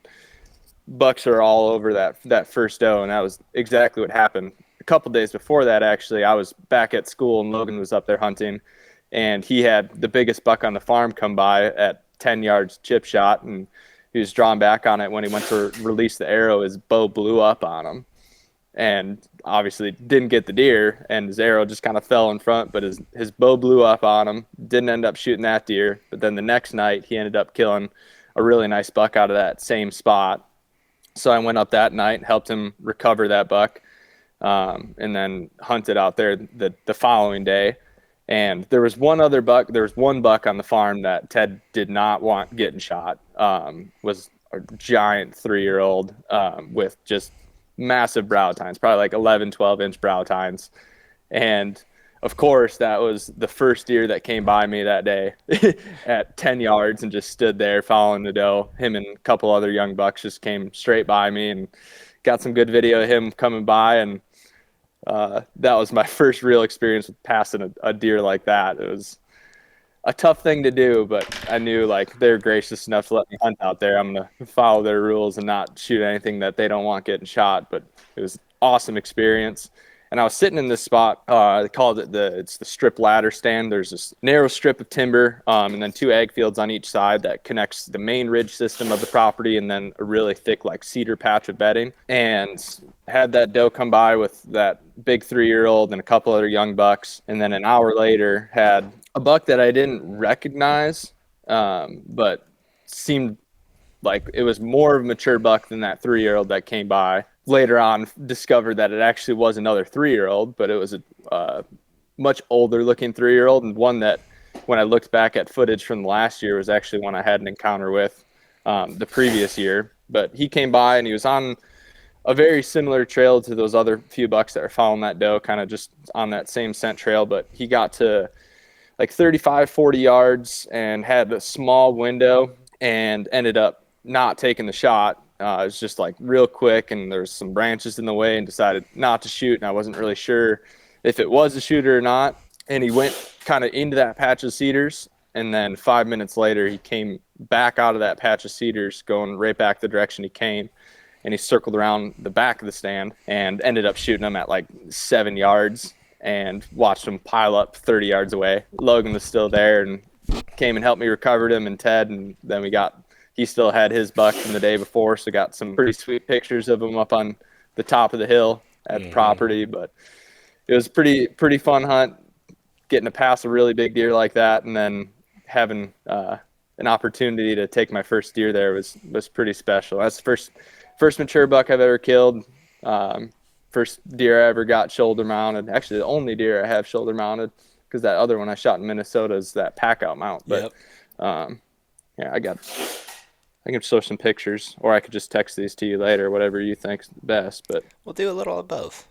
bucks are all over that first doe, and that was exactly what happened. A couple days before that, actually, I was back at school, and Logan was up there hunting, and he had the biggest buck on the farm come by at 10 yards chip shot, and he was drawn back on it. When he went to release the arrow, his bow blew up on him, and obviously didn't get the deer, and his arrow just kind of fell in front, but his bow blew up on him, didn't end up shooting that deer. But then the next night, he ended up killing a really nice buck out of that same spot. So I went up that night, helped him recover that buck, and then hunted out there the following day. And there was one other buck. There was one buck on the farm that Ted did not want getting shot. Was a giant 3-year-old with just massive brow tines, probably like 11, 12-inch brow tines. And of course, that was the first deer that came by me that day at 10 yards and just stood there following the doe. Him and a couple other young bucks just came straight by me, and got some good video of him coming by. And that was my first real experience with passing a deer like that. It was a tough thing to do, but I knew like they're gracious enough to let me hunt out there. I'm going to follow their rules and not shoot anything that they don't want getting shot. But it was an awesome experience. And I was sitting in this spot. They called it it's the strip ladder stand. There's this narrow strip of timber, and then 2 ag fields on each side that connects the main ridge system of the property, and then a really thick like cedar patch of bedding. And had that doe come by with that big 3-year-old and a couple other young bucks. And then an hour later, had a buck that I didn't recognize, but seemed like it was more of a mature buck than that 3-year-old that came by. Later on, discovered that it actually was another 3-year-old, but it was a much older looking 3-year-old, and one that when I looked back at footage from last year was actually one I had an encounter with the previous year. But he came by, and he was on a very similar trail to those other few bucks that were following that doe, kind of just on that same scent trail. But he got to like 35, 40 yards and had a small window and ended up not taking the shot. It was just like real quick, and there's some branches in the way, and decided not to shoot. And I wasn't really sure if it was a shooter or not. And he went kind of into that patch of cedars, and then 5 minutes later, he came back out of that patch of cedars, going right back the direction he came. And he circled around the back of the stand and ended up shooting him at like 7 yards, and watched him pile up 30 yards away. Logan was still there and came and helped me recover him, and Ted, and then he still had his buck from the day before, so got some pretty sweet pictures of him up on the top of the hill at the property. But it was pretty fun hunt, getting to pass a really big deer like that, and then having an opportunity to take my first deer there was pretty special. That's the first mature buck I've ever killed. First deer I ever got shoulder mounted. Actually, the only deer I have shoulder mounted, because that other one I shot in Minnesota is that pack out mount. But yeah, I can show some pictures, or I could just text these to you later, whatever you think's best. But we'll do a little of both.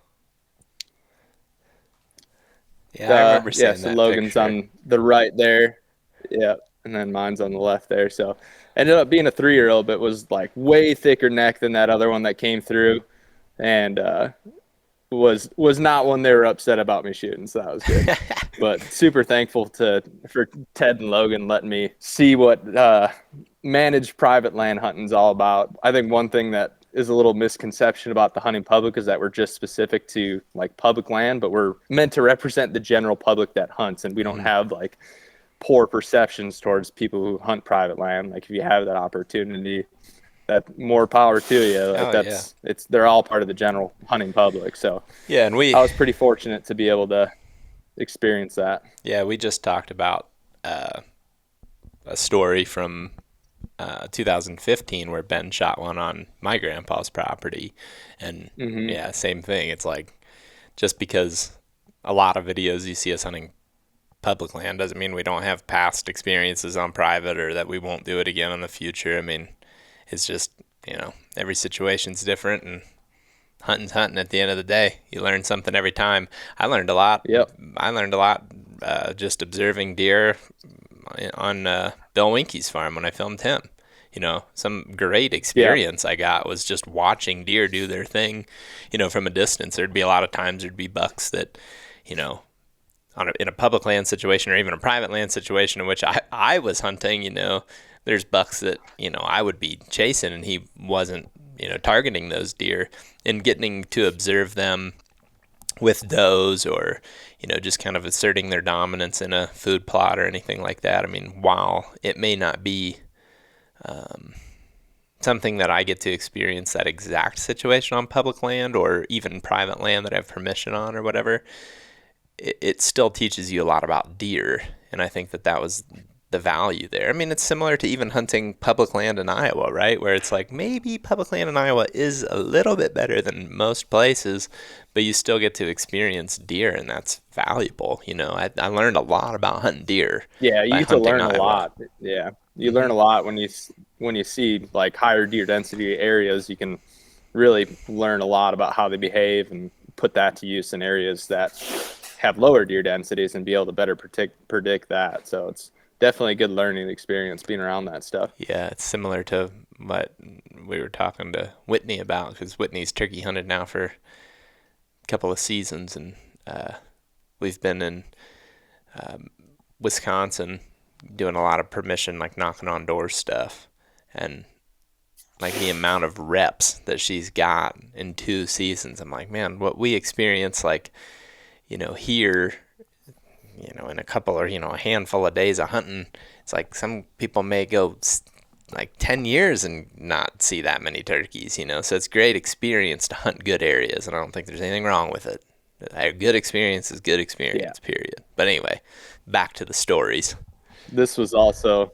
Yeah, I remember seeing that. So Logan's picture on the right there, yeah, and then mine's on the left there. So ended up being a 3-year-old, but was like way thicker neck than that other one that came through, and was not one they were upset about me shooting, so that was good. But super thankful for Ted and Logan letting me see what managed private land hunting's all about. I think one thing that is a little misconception about the hunting public is that we're just specific to like public land, but we're meant to represent the general public that hunts, and we don't have like poor perceptions towards people who hunt private land. Like if you have that opportunity, that more power to you. Like they're all part of the general hunting public. So yeah, and I was pretty fortunate to be able to experience that. Yeah, we just talked about a story from 2015 where Ben shot one on my grandpa's property, and yeah, same thing. It's like, just because a lot of videos you see us hunting public land doesn't mean we don't have past experiences on private, or that we won't do it again in the future. I mean, it's just, every situation's different, and hunting's hunting at the end of the day. You learn something every time. I learned a lot. Yep. I learned a lot just observing deer on Bill Winke's farm when I filmed him. some great experience I got was just watching deer do their thing, from a distance. There'd be a lot of times there'd be bucks that, in a public land situation or even a private land situation in which I was hunting, there's bucks that, I would be chasing and he wasn't, targeting those deer, and getting to observe them with those, or, just kind of asserting their dominance in a food plot or anything like that. I mean, while it may not be something that I get to experience that exact situation on public land or even private land that I have permission on or whatever, it still teaches you a lot about deer. And I think that was the value there. I mean, it's similar to even hunting public land in Iowa, right? Where it's like maybe public land in Iowa is a little bit better than most places, but you still get to experience deer, and that's valuable. I learned a lot about hunting deer. Yeah, you get to learn a lot. Yeah, you learn a lot when you see like higher deer density areas. You can really learn a lot about how they behave and put that to use in areas that have lower deer densities and be able to better predict that. So it's definitely a good learning experience being around that stuff. Yeah, it's similar to what we were talking to Whitney about, because Whitney's turkey hunted now for a couple of seasons, and we've been in Wisconsin doing a lot of permission, like knocking on doors stuff, and like the amount of reps that she's got in 2 seasons. I'm like, man, what we experience, like, here, in a couple or, a handful of days of hunting, it's like some people may go like 10 years and not see that many turkeys, so it's great experience to hunt good areas, and I don't think there's anything wrong with it. A good experience is good experience, period. But anyway, back to the stories. This was the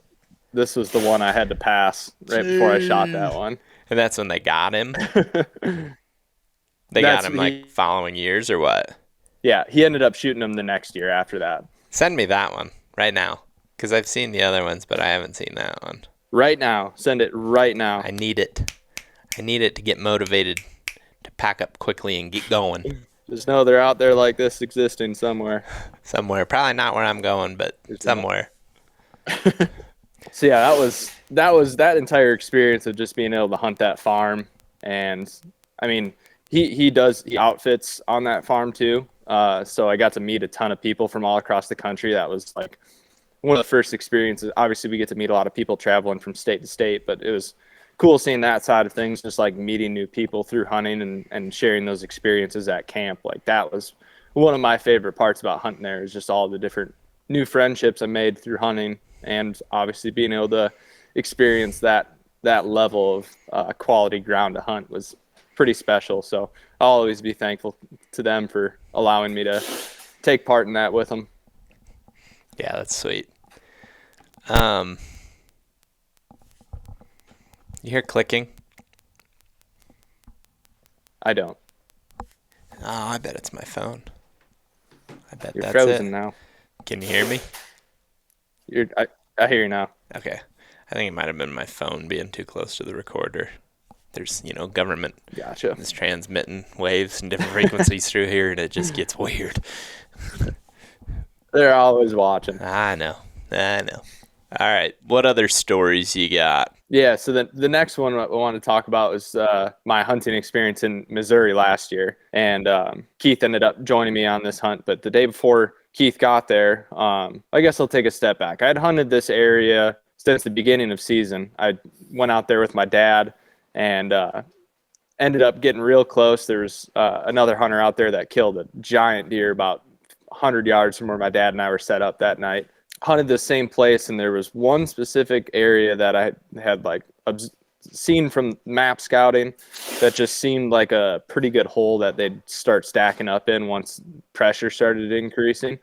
one I had to pass right before I shot that one. And that's when they got him? They got him like following years or what? Yeah, he ended up shooting them the next year after that. Send me that one right now, because I've seen the other ones, but I haven't seen that one. Right now. Send it right now. I need it. I need it to get motivated to pack up quickly and get going. Just know they're out there like this existing somewhere. Somewhere. Probably not where I'm going, but somewhere. So yeah, that was that entire experience of just being able to hunt that farm. And I mean, he outfits on that farm too. So I got to meet a ton of people from all across the country. That was like one of the first experiences. Obviously we get to meet a lot of people traveling from state to state, but it was cool seeing that side of things, just like meeting new people through hunting and sharing those experiences at camp. Like that was one of my favorite parts about hunting there, is just all the different new friendships I made through hunting, and obviously being able to experience that level of quality ground to hunt was pretty special. So I'll always be thankful to them for allowing me to take part in that with them. Yeah, that's sweet. You hear clicking? I don't. Oh, I bet it's my phone. I bet You're that's frozen it. now. Can you hear me? I hear you now. Okay. I think it might have been my phone being too close to the recorder. There's, government is transmitting waves and different frequencies through here, and it just gets weird. They're always watching. I know. All right. What other stories you got? Yeah, so the next one I want to talk about was my hunting experience in Missouri last year. And Keith ended up joining me on this hunt. But the day before Keith got there, I guess I'll take a step back. I had hunted this area since the beginning of season. I went out there with my dad and ended up getting real close. There was another hunter out there that killed a giant deer about 100 yards from where my dad and I were set up that night. Hunted the same place, and there was one specific area that I had like seen from map scouting that just seemed like a pretty good hole that they'd start stacking up in once pressure started increasing.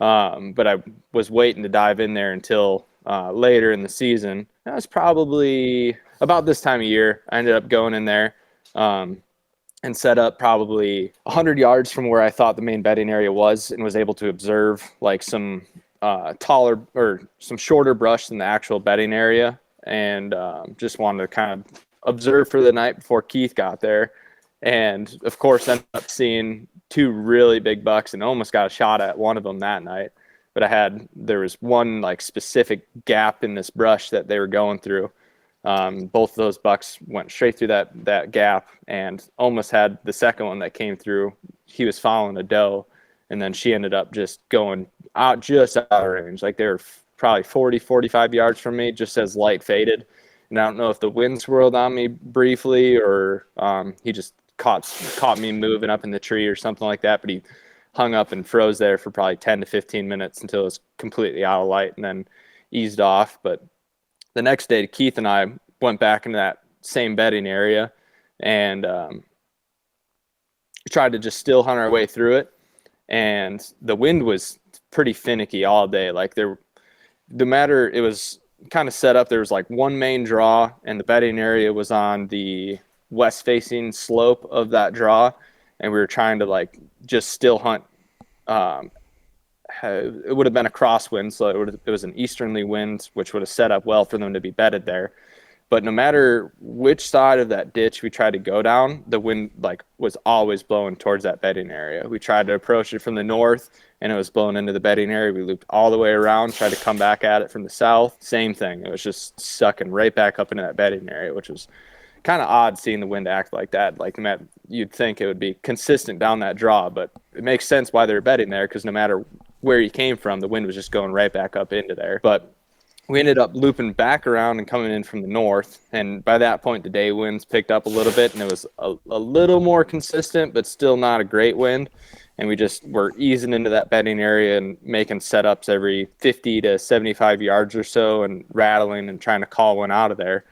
But I was waiting to dive in there until later in the season. That was probably about this time of year. I ended up going in there and set up probably 100 yards from where I thought the main bedding area was, and was able to observe like some taller or some shorter brush than the actual bedding area, and just wanted to kind of observe for the night before Keith got there. And of course ended up seeing 2 really big bucks and almost got a shot at one of them that night. But there was one like specific gap in this brush that they were going through Both of those bucks went straight through that gap and almost had the second one that came through. He was following a doe, and then she ended up just going just out of range. Like they were probably 40, 45 yards from me, just as light faded. And I don't know if the wind swirled on me briefly or he just caught me moving up in the tree or something like that. But he hung up and froze there for probably 10 to 15 minutes until it was completely out of light and then eased off. But the next day, Keith and I went back into that same bedding area and tried to just still hunt our way through it. And the wind was pretty finicky all day. Like it was kind of set up. There was like one main draw, and the bedding area was on the west facing slope of that draw. And we were trying to like just still hunt. It would have been a crosswind, so it was an easterly wind, which would have set up well for them to be bedded there. But no matter which side of that ditch we tried to go down, the wind like was always blowing towards that bedding area. We tried to approach it from the north, and it was blowing into the bedding area. We looped all the way around, tried to come back at it from the south. Same thing. It was just sucking right back up into that bedding area, which was kind of odd seeing the wind act like that. Like you'd think it would be consistent down that draw, but it makes sense why they're bedding there, because no matter where you came from, the wind was just going right back up into there. But we ended up looping back around and coming in from the north. And by that point, the day winds picked up a little bit, and it was a little more consistent, but still not a great wind. And we just were easing into that bedding area and making setups every 50 to 75 yards or so and rattling and trying to call one out of there.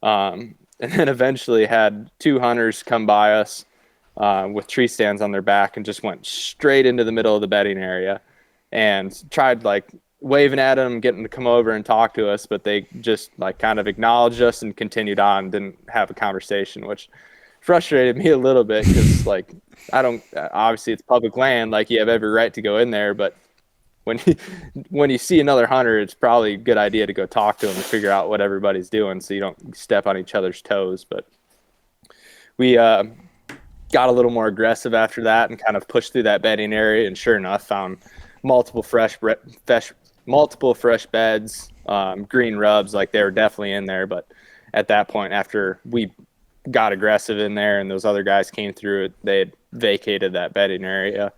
And then eventually had two hunters come by us with tree stands on their back and just went straight into the middle of the bedding area and tried like waving at them, getting to come over and talk to us, but they just like kind of acknowledged us and continued on, didn't have a conversation, which frustrated me a little bit because like obviously it's public land, like you have every right to go in there, but when you see another hunter, it's probably a good idea to go talk to them and figure out what everybody's doing so you don't step on each other's toes. But we got a little more aggressive after that and kind of pushed through that bedding area, and sure enough found multiple fresh beds, green rubs, like they were definitely in there. But at that point, after we got aggressive in there and those other guys came through it, they had vacated that bedding area,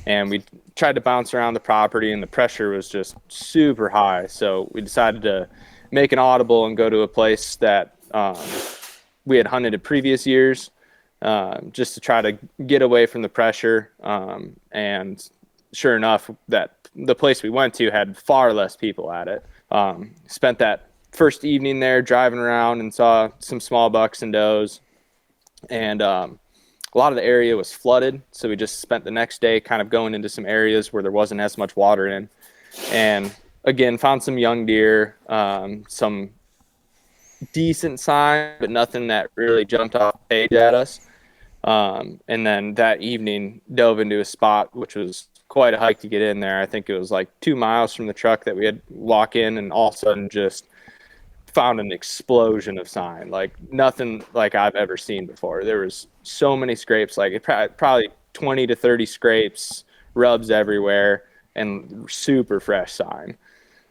and we tried to bounce around the property and the pressure was just super high. So we decided to make an audible and go to a place that we had hunted in previous years, just to try to get away from the pressure. And sure enough, that the place we went to had far less people at it. Spent that first evening there driving around and saw some small bucks and does. And a lot of the area was flooded, so we just spent the next day kind of going into some areas where there wasn't as much water in. And again, found some young deer, some decent sign, but nothing that really jumped off the page at us. And then that evening dove into a spot, which was quite a hike to get in there. I think it was like 2 miles from the truck that we had walk in, and all of a sudden just found an explosion of sign, like nothing like I've ever seen before. There was so many scrapes, like probably 20 to 30 scrapes, rubs everywhere, and super fresh sign.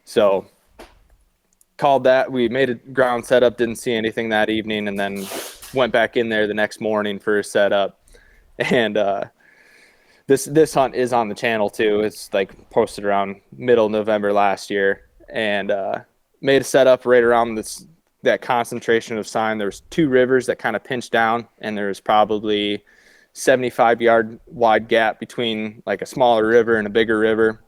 So called that. We made a ground setup, didn't see anything that evening, and then went back in there the next morning for a setup. And this hunt is on the channel too. It's like posted around middle November last year, and made a setup right around that concentration of sign. There was two rivers that kind of pinched down, and there was probably 75-yard wide gap between like a smaller river and a bigger river,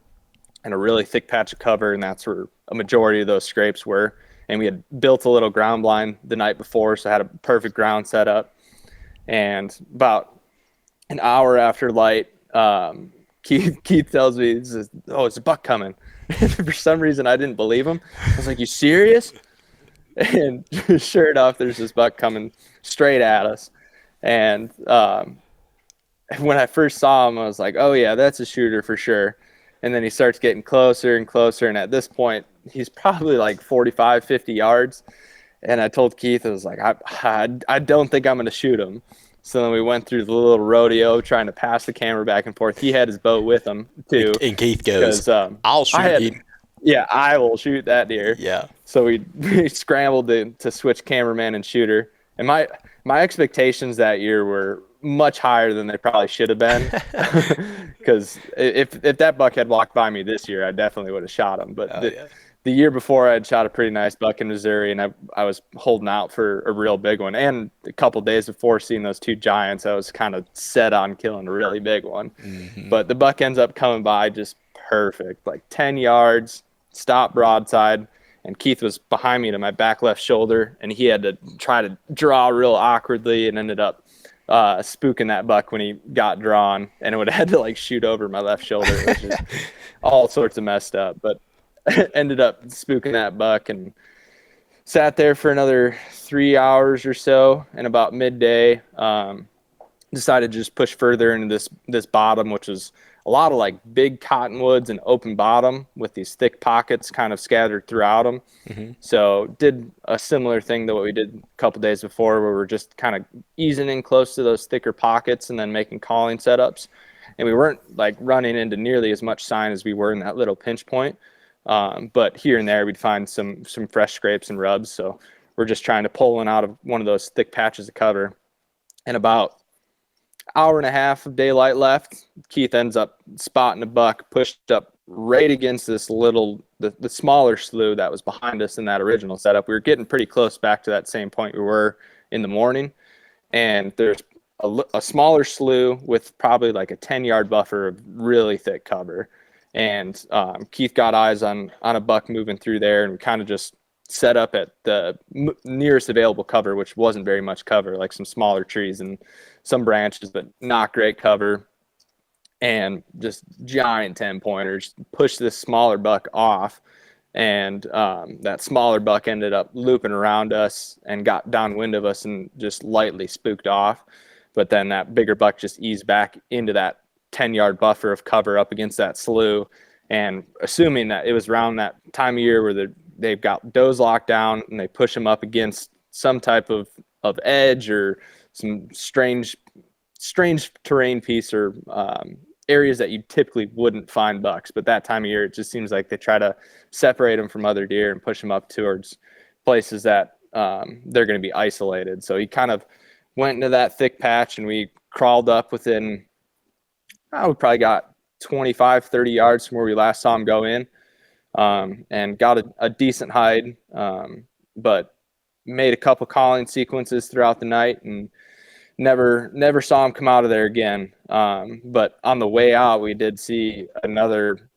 and a really thick patch of cover, and that's where a majority of those scrapes were. And we had built a little ground blind the night before, so I had a perfect ground set up. And about an hour after light, Keith tells me, he says, "Oh, it's a buck coming." For some reason, I didn't believe him. I was like, "You serious?" And sure enough, there's this buck coming straight at us. And when I first saw him, I was like, "Oh yeah, that's a shooter for sure." And then he starts getting closer and closer. And at this point, he's probably like 45, 50 yards. And I told Keith, I was like, I don't think I'm going to shoot him. So then we went through the little rodeo trying to pass the camera back and forth. He had his bow with him too. And Keith goes, "I'll shoot you." Yeah, I will shoot that deer. Yeah. So we scrambled to switch cameraman and shooter. And my expectations that year were much higher than they probably should have been. Because if that buck had walked by me this year, I definitely would have shot him. But the year before, I had shot a pretty nice buck in Missouri, and I was holding out for a real big one. And a couple days before seeing those two giants, I was kind of set on killing a really big one. Mm-hmm. But the buck ends up coming by just perfect, like 10 yards, stop broadside. And Keith was behind me to my back left shoulder, and he had to try to draw real awkwardly and ended up spooking that buck when he got drawn, and it would have had to like shoot over my left shoulder, which is all sorts of messed up. But ended up spooking that buck and sat there for another 3 hours or so. And about midday, decided to just push further into this bottom, which was a lot of like big cottonwoods and open bottom with these thick pockets kind of scattered throughout them. Mm-hmm. So did a similar thing to what we did a couple days before, where we're just kind of easing in close to those thicker pockets and then making calling setups. And we weren't like running into nearly as much sign as we were in that little pinch point. But here and there we'd find some fresh scrapes and rubs. So we're just trying to pull in out of one of those thick patches of cover. And about hour and a half of daylight left, Keith ends up spotting a buck pushed up right against this the smaller slough that was behind us in that original setup. We were getting pretty close back to that same point we were in the morning, and there's a smaller slough with probably like a 10-yard buffer of really thick cover. And Keith got eyes on a buck moving through there, and we kind of just set up at the nearest available cover, which wasn't very much cover, like some smaller trees and some branches, but not great cover. And just giant 10-pointers pushed this smaller buck off. And that smaller buck ended up looping around us and got downwind of us and just lightly spooked off. But then that bigger buck just eased back into that 10-yard buffer of cover up against that slough. And assuming that it was around that time of year where they've got does locked down and they push them up against some type of edge or some strange terrain piece or areas that you typically wouldn't find bucks. But that time of year, it just seems like they try to separate them from other deer and push them up towards places that they're going to be isolated. So he kind of went into that thick patch, and we crawled up within, we probably got 25, 30 yards from where we last saw him go in, and got a decent hide, but made a couple calling sequences throughout the night and never saw him come out of there again. But on the way out, we did see another,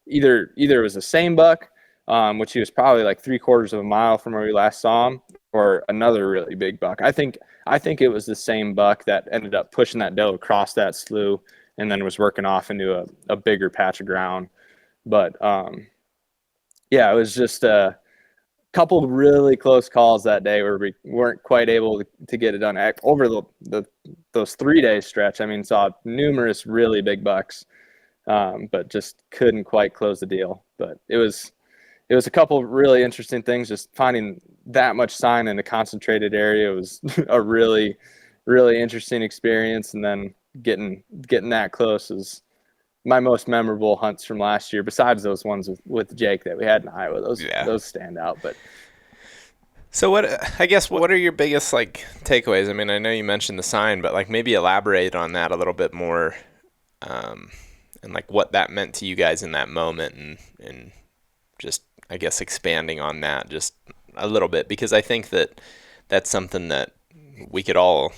either it was the same buck, which he was probably like 3/4 of a mile from where we last saw him, or another really big buck. I think it was the same buck that ended up pushing that doe across that slough and then was working off into a bigger patch of ground. But yeah, it was just a couple of really close calls that day where we weren't quite able to get it done. Over those 3-day stretch, I mean, saw numerous really big bucks, but just couldn't quite close the deal. But it was a couple of really interesting things. Just finding that much sign in a concentrated area was a really, really interesting experience. And then getting that close is my most memorable hunts from last year, besides those ones with Jake that we had in Iowa. Those stand out. But so what are your biggest like takeaways? I mean, I know you mentioned the sign, but like maybe elaborate on that a little bit more, and like what that meant to you guys in that moment, and just, I guess, expanding on that just a little bit, because I think that that's something that we could all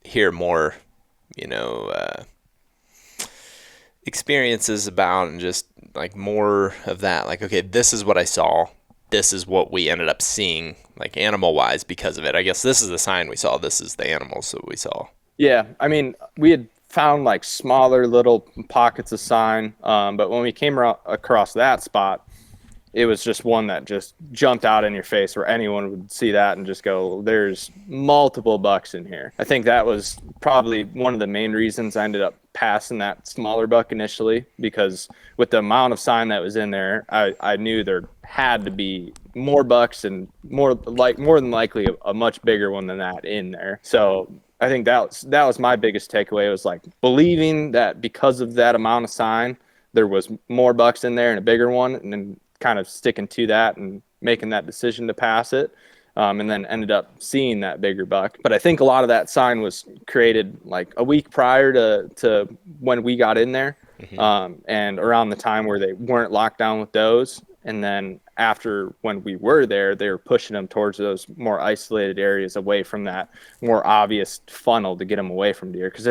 hear more, experiences about, and just like more of that, like, okay, this is what I saw, this is what we ended up seeing, like animal wise, because of it. I guess this is the sign we saw, this is the animals that we saw. Yeah, I mean, we had found like smaller little pockets of sign, but when we came across that spot, it was just one that just jumped out in your face, where anyone would see that and just go, there's multiple bucks in here. I think that was probably one of the main reasons I ended up passing that smaller buck initially, because with the amount of sign that was in there, I knew there had to be more bucks, and more than likely a much bigger one than that in there. So I think that was my biggest takeaway, was like believing that because of that amount of sign, there was more bucks in there and a bigger one, and then kind of sticking to that and making that decision to pass it. And then ended up seeing that bigger buck. But I think a lot of that sign was created like a week prior to when we got in there, and around the time where they weren't locked down with does. And then after when we were there, they were pushing them towards those more isolated areas away from that more obvious funnel to get them away from deer. Because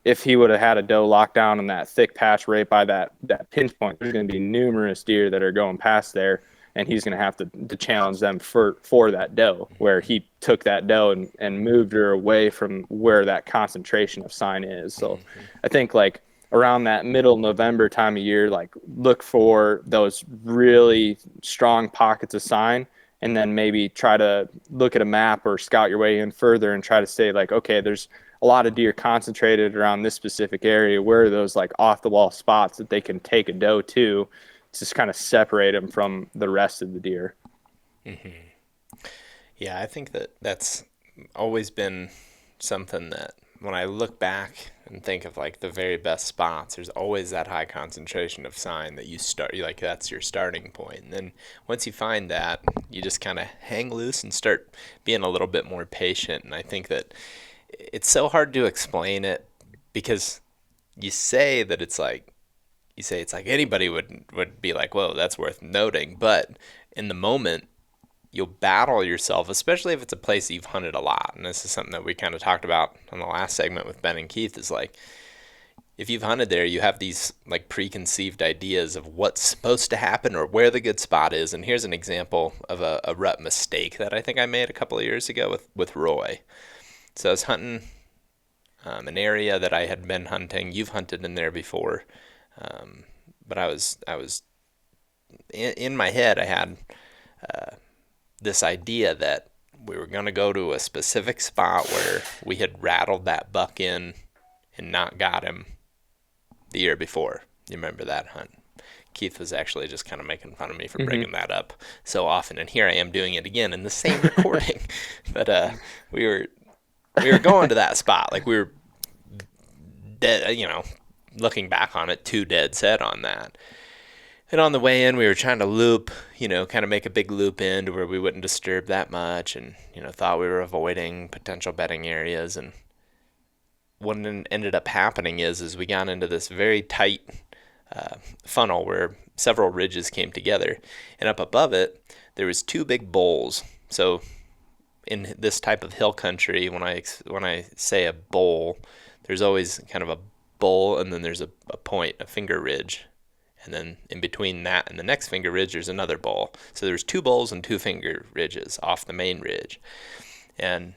if he would have had a doe locked down in that thick patch right by that pinch point, there's going to be numerous deer that are going past there. And he's going to have to challenge them for that doe, where he took that doe and moved her away from where that concentration of sign is. So I think like around that middle November time of year, like look for those really strong pockets of sign, and then maybe try to look at a map or scout your way in further and try to say like, okay, there's a lot of deer concentrated around this specific area. Where are those like off the wall spots that they can take a doe to just kind of separate them from the rest of the deer. Yeah, I think that's always been something that when I look back and think of like the very best spots, there's always that high concentration of sign that you like that's your starting point. And then once you find that, you just kind of hang loose and start being a little bit more patient. And I think that it's so hard to explain it, because you say it's like anybody would be like, whoa, that's worth noting. But in the moment, you'll battle yourself, especially if it's a place you've hunted a lot. And this is something that we kind of talked about on the last segment with Ben and Keith, is like, if you've hunted there, you have these like preconceived ideas of what's supposed to happen or where the good spot is. And here's an example of a rut mistake that I think I made a couple of years ago with Roy. So I was hunting an area that I had been hunting. You've hunted in there before. But I was in my head, I had this idea that we were going to go to a specific spot where we had rattled that buck in and not got him the year before. You remember that hunt? Keith was actually just kind of making fun of me for bringing that up so often, and here I am doing it again in the same recording. But we were going to that spot, like we were dead, looking back on it, too dead set on that. And on the way in, we were trying to loop, kind of make a big loop in to where we wouldn't disturb that much, and, thought we were avoiding potential bedding areas. And what ended up happening is we got into this very tight funnel where several ridges came together. And up above it, there was two big bowls. So in this type of hill country, when I say a bowl, there's always kind of a bowl, and then there's a point, a finger ridge, and then in between that and the next finger ridge there's another bowl. So there's two bowls and two finger ridges off the main ridge. And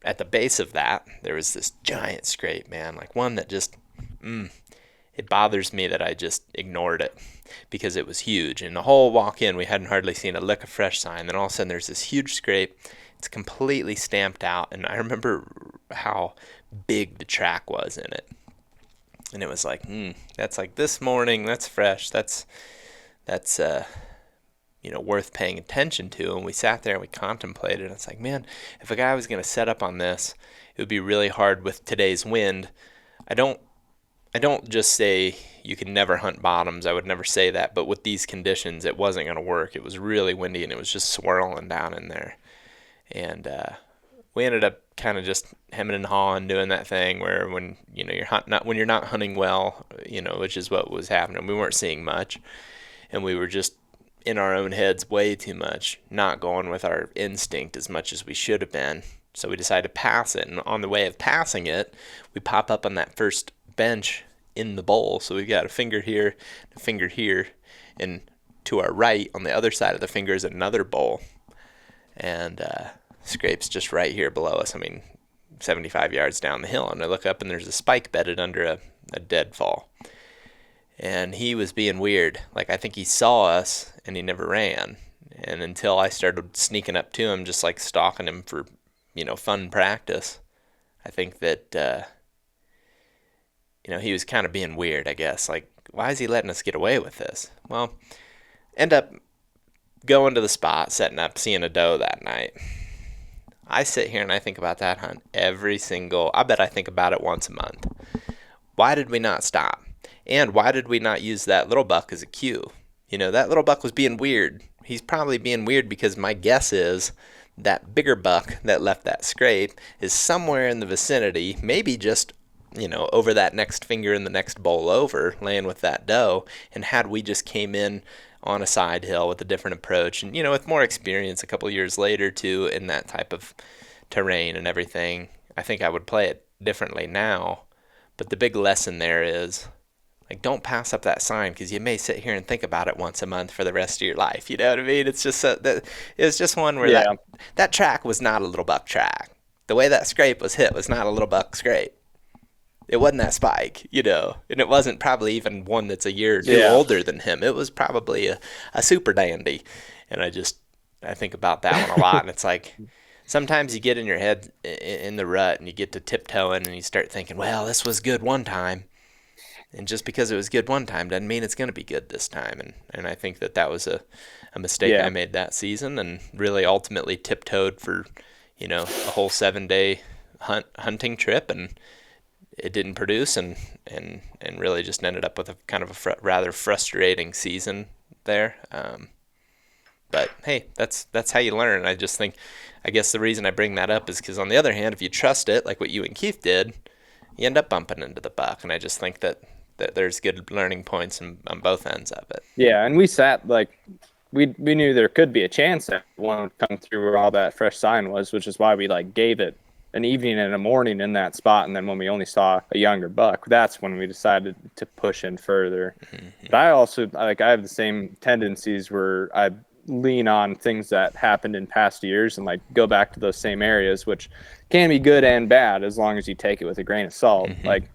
at the base of that there was this giant scrape, man, like one that just it bothers me that I just ignored it, because it was huge. And the whole walk in, we hadn't hardly seen a lick of fresh sign. Then all of a sudden there's this huge scrape. It's completely stamped out, and I remember how big the track was in it. And it was like, that's like this morning, that's fresh, that's worth paying attention to. And we sat there and we contemplated, and it's like, man, if a guy was going to set up on this, it would be really hard with today's wind. I don't just say you can never hunt bottoms. I would never say that, but with these conditions, it wasn't going to work. It was really windy, and it was just swirling down in there. And we ended up kind of just hemming and hawing, doing that thing where when you're not hunting well, which is what was happening. We weren't seeing much, and we were just in our own heads way too much, not going with our instinct as much as we should have been. So we decided to pass it, and on the way of passing it, we pop up on that first bench in the bowl. So we've got a finger here, and to our right on the other side of the finger is another bowl, and scrapes just right here below us. 75 yards down the hill, and I look up and there's a spike bedded under a deadfall. And he was being weird. Like, I think he saw us and he never ran. And until I started sneaking up to him, just like stalking him for, fun practice, I think that, he was kind of being weird, I guess. Like, why is he letting us get away with this? Well, end up going to the spot, setting up, seeing a doe that night. I sit here and I think about that hunt I bet I think about it once a month. Why did we not stop? And why did we not use that little buck as a cue? That little buck was being weird. he's probably being weird because my guess is that bigger buck that left that scrape is somewhere in the vicinity, maybe just, over that next finger in the next bowl over, laying with that doe. And had we just came in on a side hill with a different approach and, with more experience a couple years later too in that type of terrain and everything, I think I would play it differently now. But the big lesson there is, like, don't pass up that sign, because you may sit here and think about it once a month for the rest of your life. You know what I mean? It's just it's just one where that track was not a little buck track. The way that scrape was hit was not a little buck scrape. It wasn't that spike, and it wasn't probably even one that's a year or two older than him. It was probably a super dandy. And I think about that one a lot, and it's like, sometimes you get in your head in the rut and you get to tiptoeing and you start thinking, well, this was good one time. And just because it was good one time doesn't mean it's going to be good this time. And I think that was a mistake I made that season, and really ultimately tiptoed for, a whole 7-day hunting trip, and it didn't produce, and really just ended up with a kind of a rather frustrating season there. But hey, that's how you learn. I guess the reason I bring that up is because, on the other hand, if you trust it, like what you and Keith did, you end up bumping into the buck. And I just think that there's good learning points on both ends of it. Yeah, and we sat, like, we knew there could be a chance that one would come through where all that fresh sign was, which is why we, like, gave it an evening and a morning in that spot. And then when we only saw a younger buck, that's when we decided to push in further. Mm-hmm. But I also, I have the same tendencies where I lean on things that happened in past years and, like, go back to those same areas, which can be good and bad as long as you take it with a grain of salt. Mm-hmm. Like,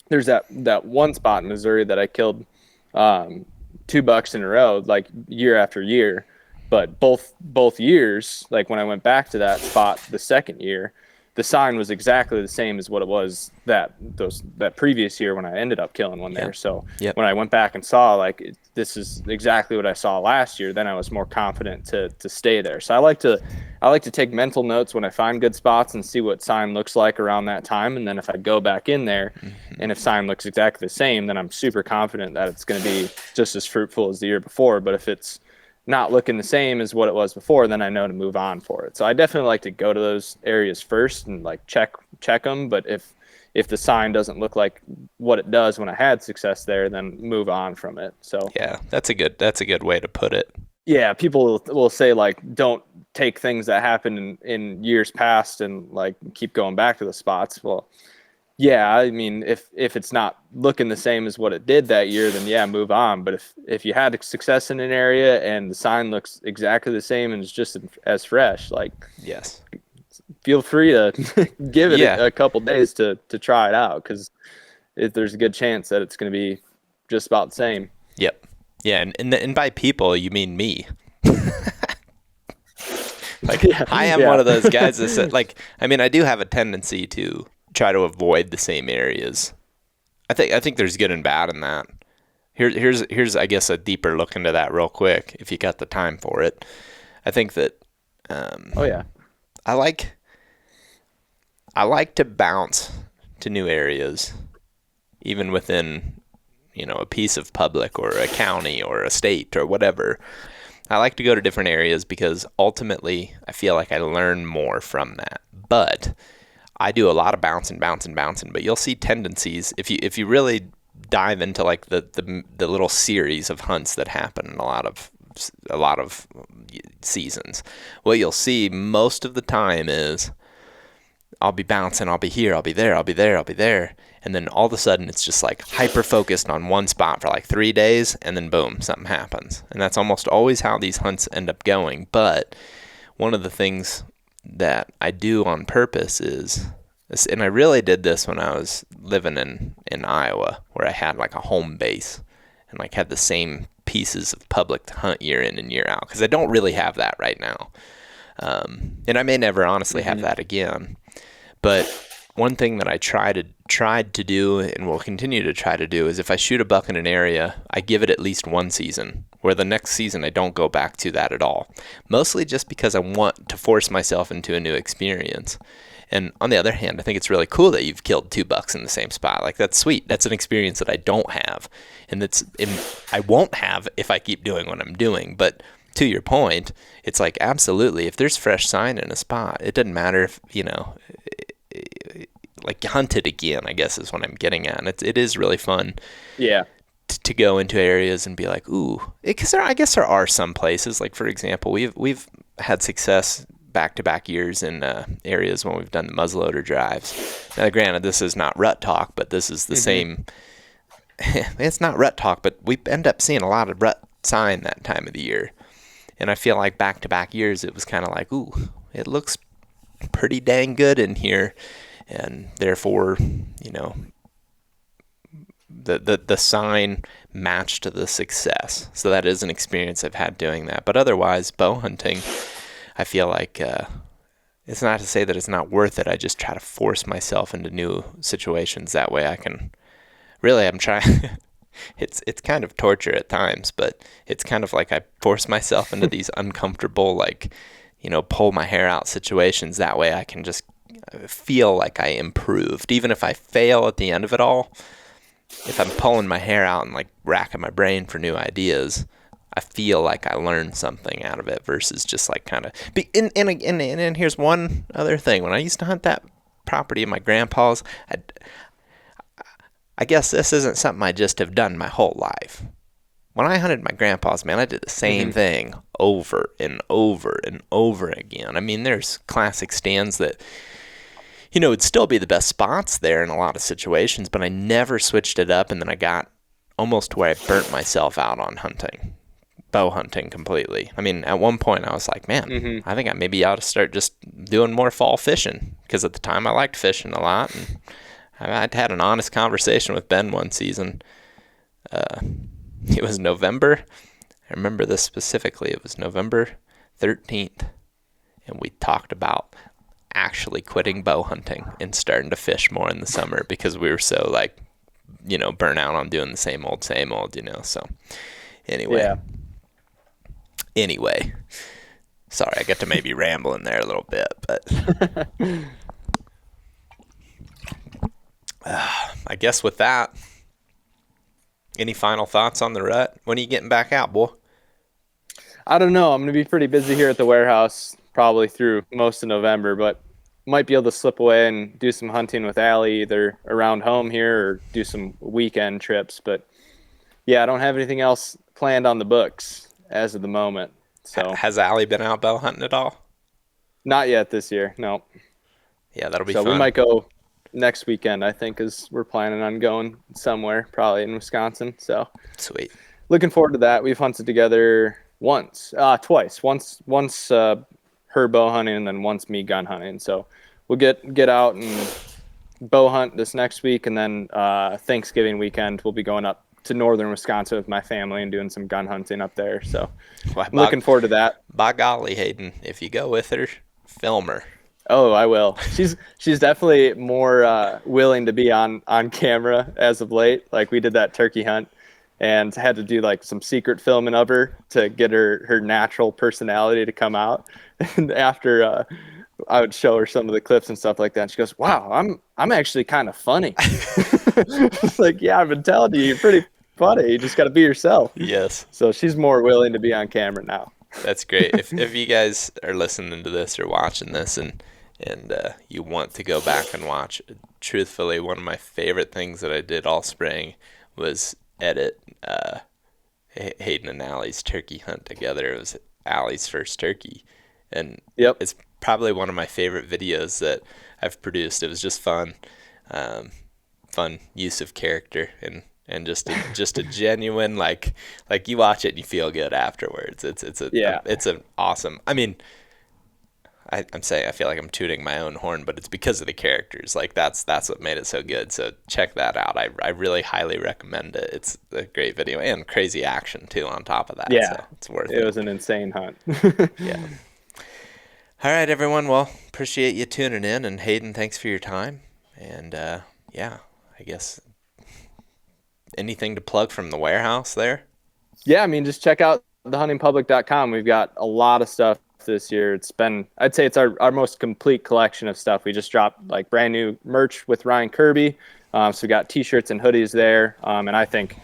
there's that one spot in Missouri that I killed 2 bucks in a row, like, year after year. But both years, like, when I went back to that spot the second year, the sign was exactly the same as what it was that previous year when I ended up killing one there. So when I went back and saw, like, this is exactly what I saw last year, then I was more confident to stay there. So I like to take mental notes when I find good spots and see what sign looks like around that time. And then if I go back in there and if sign looks exactly the same, then I'm super confident that it's going to be just as fruitful as the year before. But if it's not looking the same as what it was before, then I know to move on for it. So I definitely like to go to those areas first and, like, check them. But if the sign doesn't look like what it does when I had success there, then move on from it. So yeah, that's a good way to put it. Yeah, people will say, like, don't take things that happened in years past and, like, keep going back to the spots. Well, yeah, I mean, if it's not looking the same as what it did that year, then yeah, move on. But if you had success in an area and the sign looks exactly the same and it's just as fresh, like, yes, feel free to give it a couple days to try it out, because there's a good chance that it's going to be just about the same. Yep. Yeah, and by people you mean me. Like, I am one of those guys that said, like, I mean, I do have a tendency to try to avoid the same areas. I think there's good and bad in that. Here's I guess a deeper look into that real quick, if you got the time for it. I think that I like to bounce to new areas, even within, a piece of public or a county or a state or whatever. I like to go to different areas because ultimately I feel like I learn more from that. But I do a lot of bouncing, but you'll see tendencies if you really dive into, like, the little series of hunts that happen in a lot of seasons. What you'll see most of the time is I'll be bouncing, I'll be here, I'll be there, and then all of a sudden it's just, like, hyper focused on one spot for, like, 3 days, and then boom, something happens. And that's almost always how these hunts end up going. But one of the things that I do on purpose is, and I really did this when I was living in Iowa, where I had, like, a home base and, like, had the same pieces of public to hunt year in and year out, because I don't really have that right now. And I may never honestly have that again. But one thing that I tried to do and will continue to try to do is, if I shoot a buck in an area, I give it at least one season, where the next season I don't go back to that at all. Mostly just because I want to force myself into a new experience. And on the other hand, I think it's really cool that you've killed 2 bucks in the same spot. Like, that's sweet. That's an experience that I don't have, and I won't have if I keep doing what I'm doing. But to your point, it's like, absolutely, if there's fresh sign in a spot, it doesn't matter if, like, hunt it again, I guess is what I'm getting at. And it is really fun. Yeah. To go into areas and be like, ooh, because I guess there are some places, like, for example, we've had success back-to-back years in areas when we've done the muzzleloader drives. Now, granted, this is not rut talk, but this is the same. It's not rut talk, but we end up seeing a lot of rut sign that time of the year. And I feel like back-to-back years, it was kind of like, ooh, it looks pretty dang good in here. And therefore, the sign matched the success. So that is an experience I've had doing that. But otherwise, bow hunting, I feel like it's not to say that it's not worth it. I just try to force myself into new situations. That way I can really, I'm trying. It's kind of torture at times, but it's kind of like I force myself into these uncomfortable, like, pull my hair out situations. That way I can just feel like I improved. Even if I fail at the end of it all, if I'm pulling my hair out and like racking my brain for new ideas, I feel like I learned something out of it versus just like kind of. And here's one other thing. When I used to hunt that property of my grandpa's, I guess this isn't something I just have done my whole life. When I hunted my grandpa's, man, I did the same thing over and over and over again. I mean, there's classic stands that, would still be the best spots there in a lot of situations, but I never switched it up, and then I got almost to where I burnt myself out on bow hunting completely. I mean, at one point I was like, man, I think I maybe ought to start just doing more fall fishing, because at the time I liked fishing a lot, and I'd had an honest conversation with Ben one season. It was November. I remember this specifically. It was November 13th, and we talked about actually quitting bow hunting and starting to fish more in the summer because we were so, like, burnt out on doing the same old, so anyway. Sorry, I got to maybe ramble in there a little bit, but I guess with that, any final thoughts on the rut? When are you getting back out, boy? I don't know. I'm going to be pretty busy here at the warehouse probably through most of November, but might be able to slip away and do some hunting with Allie either around home here or do some weekend trips. But yeah, I don't have anything else planned on the books as of the moment. So has Allie been out bow hunting at all? Not yet this year. No. Yeah, that'll be fun. So we might go next weekend, I think, is we're planning on going somewhere, probably in Wisconsin. So sweet. Looking forward to that. We've hunted together twice. Once her bow hunting and then once me gun hunting. So we'll get out and bow hunt this next week, and then Thanksgiving weekend we'll be going up to northern Wisconsin with my family and doing some gun hunting up there. So I'm looking forward to that. By golly, Hayden, if you go with her, film her. Oh, I will. She's definitely more willing to be on camera as of late. Like, we did that turkey hunt and had to do like some secret filming of her to get her natural personality to come out. And after I would show her some of the clips and stuff like that, and she goes, "Wow, I'm actually kind of funny." It's like, yeah, I've been telling you, you're pretty funny. You just got to be yourself. Yes. So she's more willing to be on camera now. That's great. If you guys are listening to this or watching this and you want to go back and watch, truthfully, one of my favorite things that I did all spring was edit Hayden and Allie's turkey hunt together. It was Allie's first turkey, and it's probably one of my favorite videos that I've produced. It was just fun use of character and just a genuine, like you watch it and you feel good afterwards. It's an awesome. I mean, I'm saying I feel like I'm tooting my own horn, but it's because of the characters. Like, that's what made it so good. So check that out. I really highly recommend it. It's a great video and crazy action too on top of that. Yeah, so it's worth it. It was an insane hunt. Yeah. All right, everyone. Well, appreciate you tuning in, and Hayden, thanks for your time. And I guess anything to plug from the warehouse there? Yeah, I mean, just check out thehuntingpublic.com. We've got a lot of stuff this year. I'd say it's our most complete collection of stuff. We just dropped like brand new merch with Ryan Kirby. So we got t-shirts and hoodies there. And I think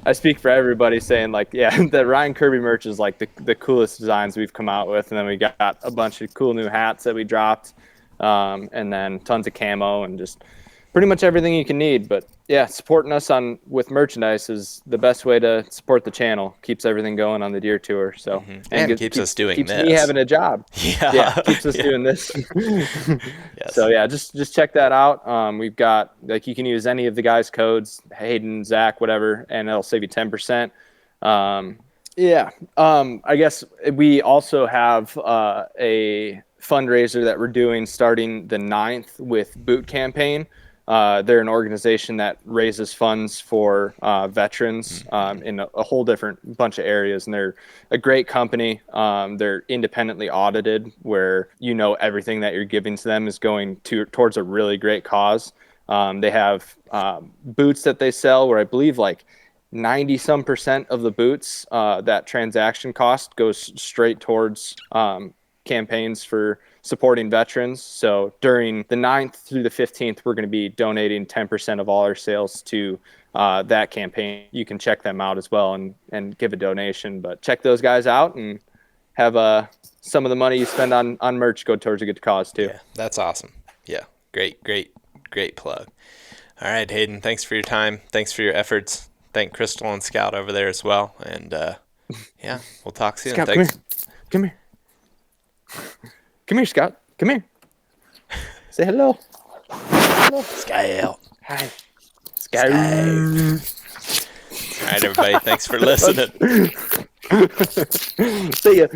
I speak for everybody saying like, yeah, the Ryan Kirby merch is like the coolest designs we've come out with. And then we got a bunch of cool new hats that we dropped. And then tons of camo and just pretty much everything you can need. But yeah, supporting us with merchandise is the best way to support the channel. Keeps everything going on the deer tour. So and keeps us doing keeps this. me having a job. Yeah, keeps us doing this. Yes. So yeah, just check that out. We've got like you can use any of the guys' codes, Hayden, Zach, whatever, and it'll save you 10%. I guess we also have a fundraiser that we're doing starting the 9th with Boot Campaign. They're an organization that raises funds for veterans in a whole different bunch of areas, and they're a great company. They're independently audited, where everything that you're giving to them is going towards a really great cause. They have boots that they sell, where I believe like 90% of the boots that transaction cost goes straight towards campaigns for supporting veterans. So during the 9th through the 15th, we're going to be donating 10% of all our sales to that campaign. You can check them out as well and give a donation, but check those guys out and have some of the money you spend on merch go towards a good cause too. Yeah, that's awesome. Yeah, great plug. All right, Hayden, thanks for your time. Thanks for your efforts. Thank Crystal and Scout over there as well. And yeah, we'll talk soon. Scout, thanks. Come here. Come here, Scott. Come here. Say hello. Hello. Scout. Hi. Scout. All right, everybody. Thanks for listening. See ya.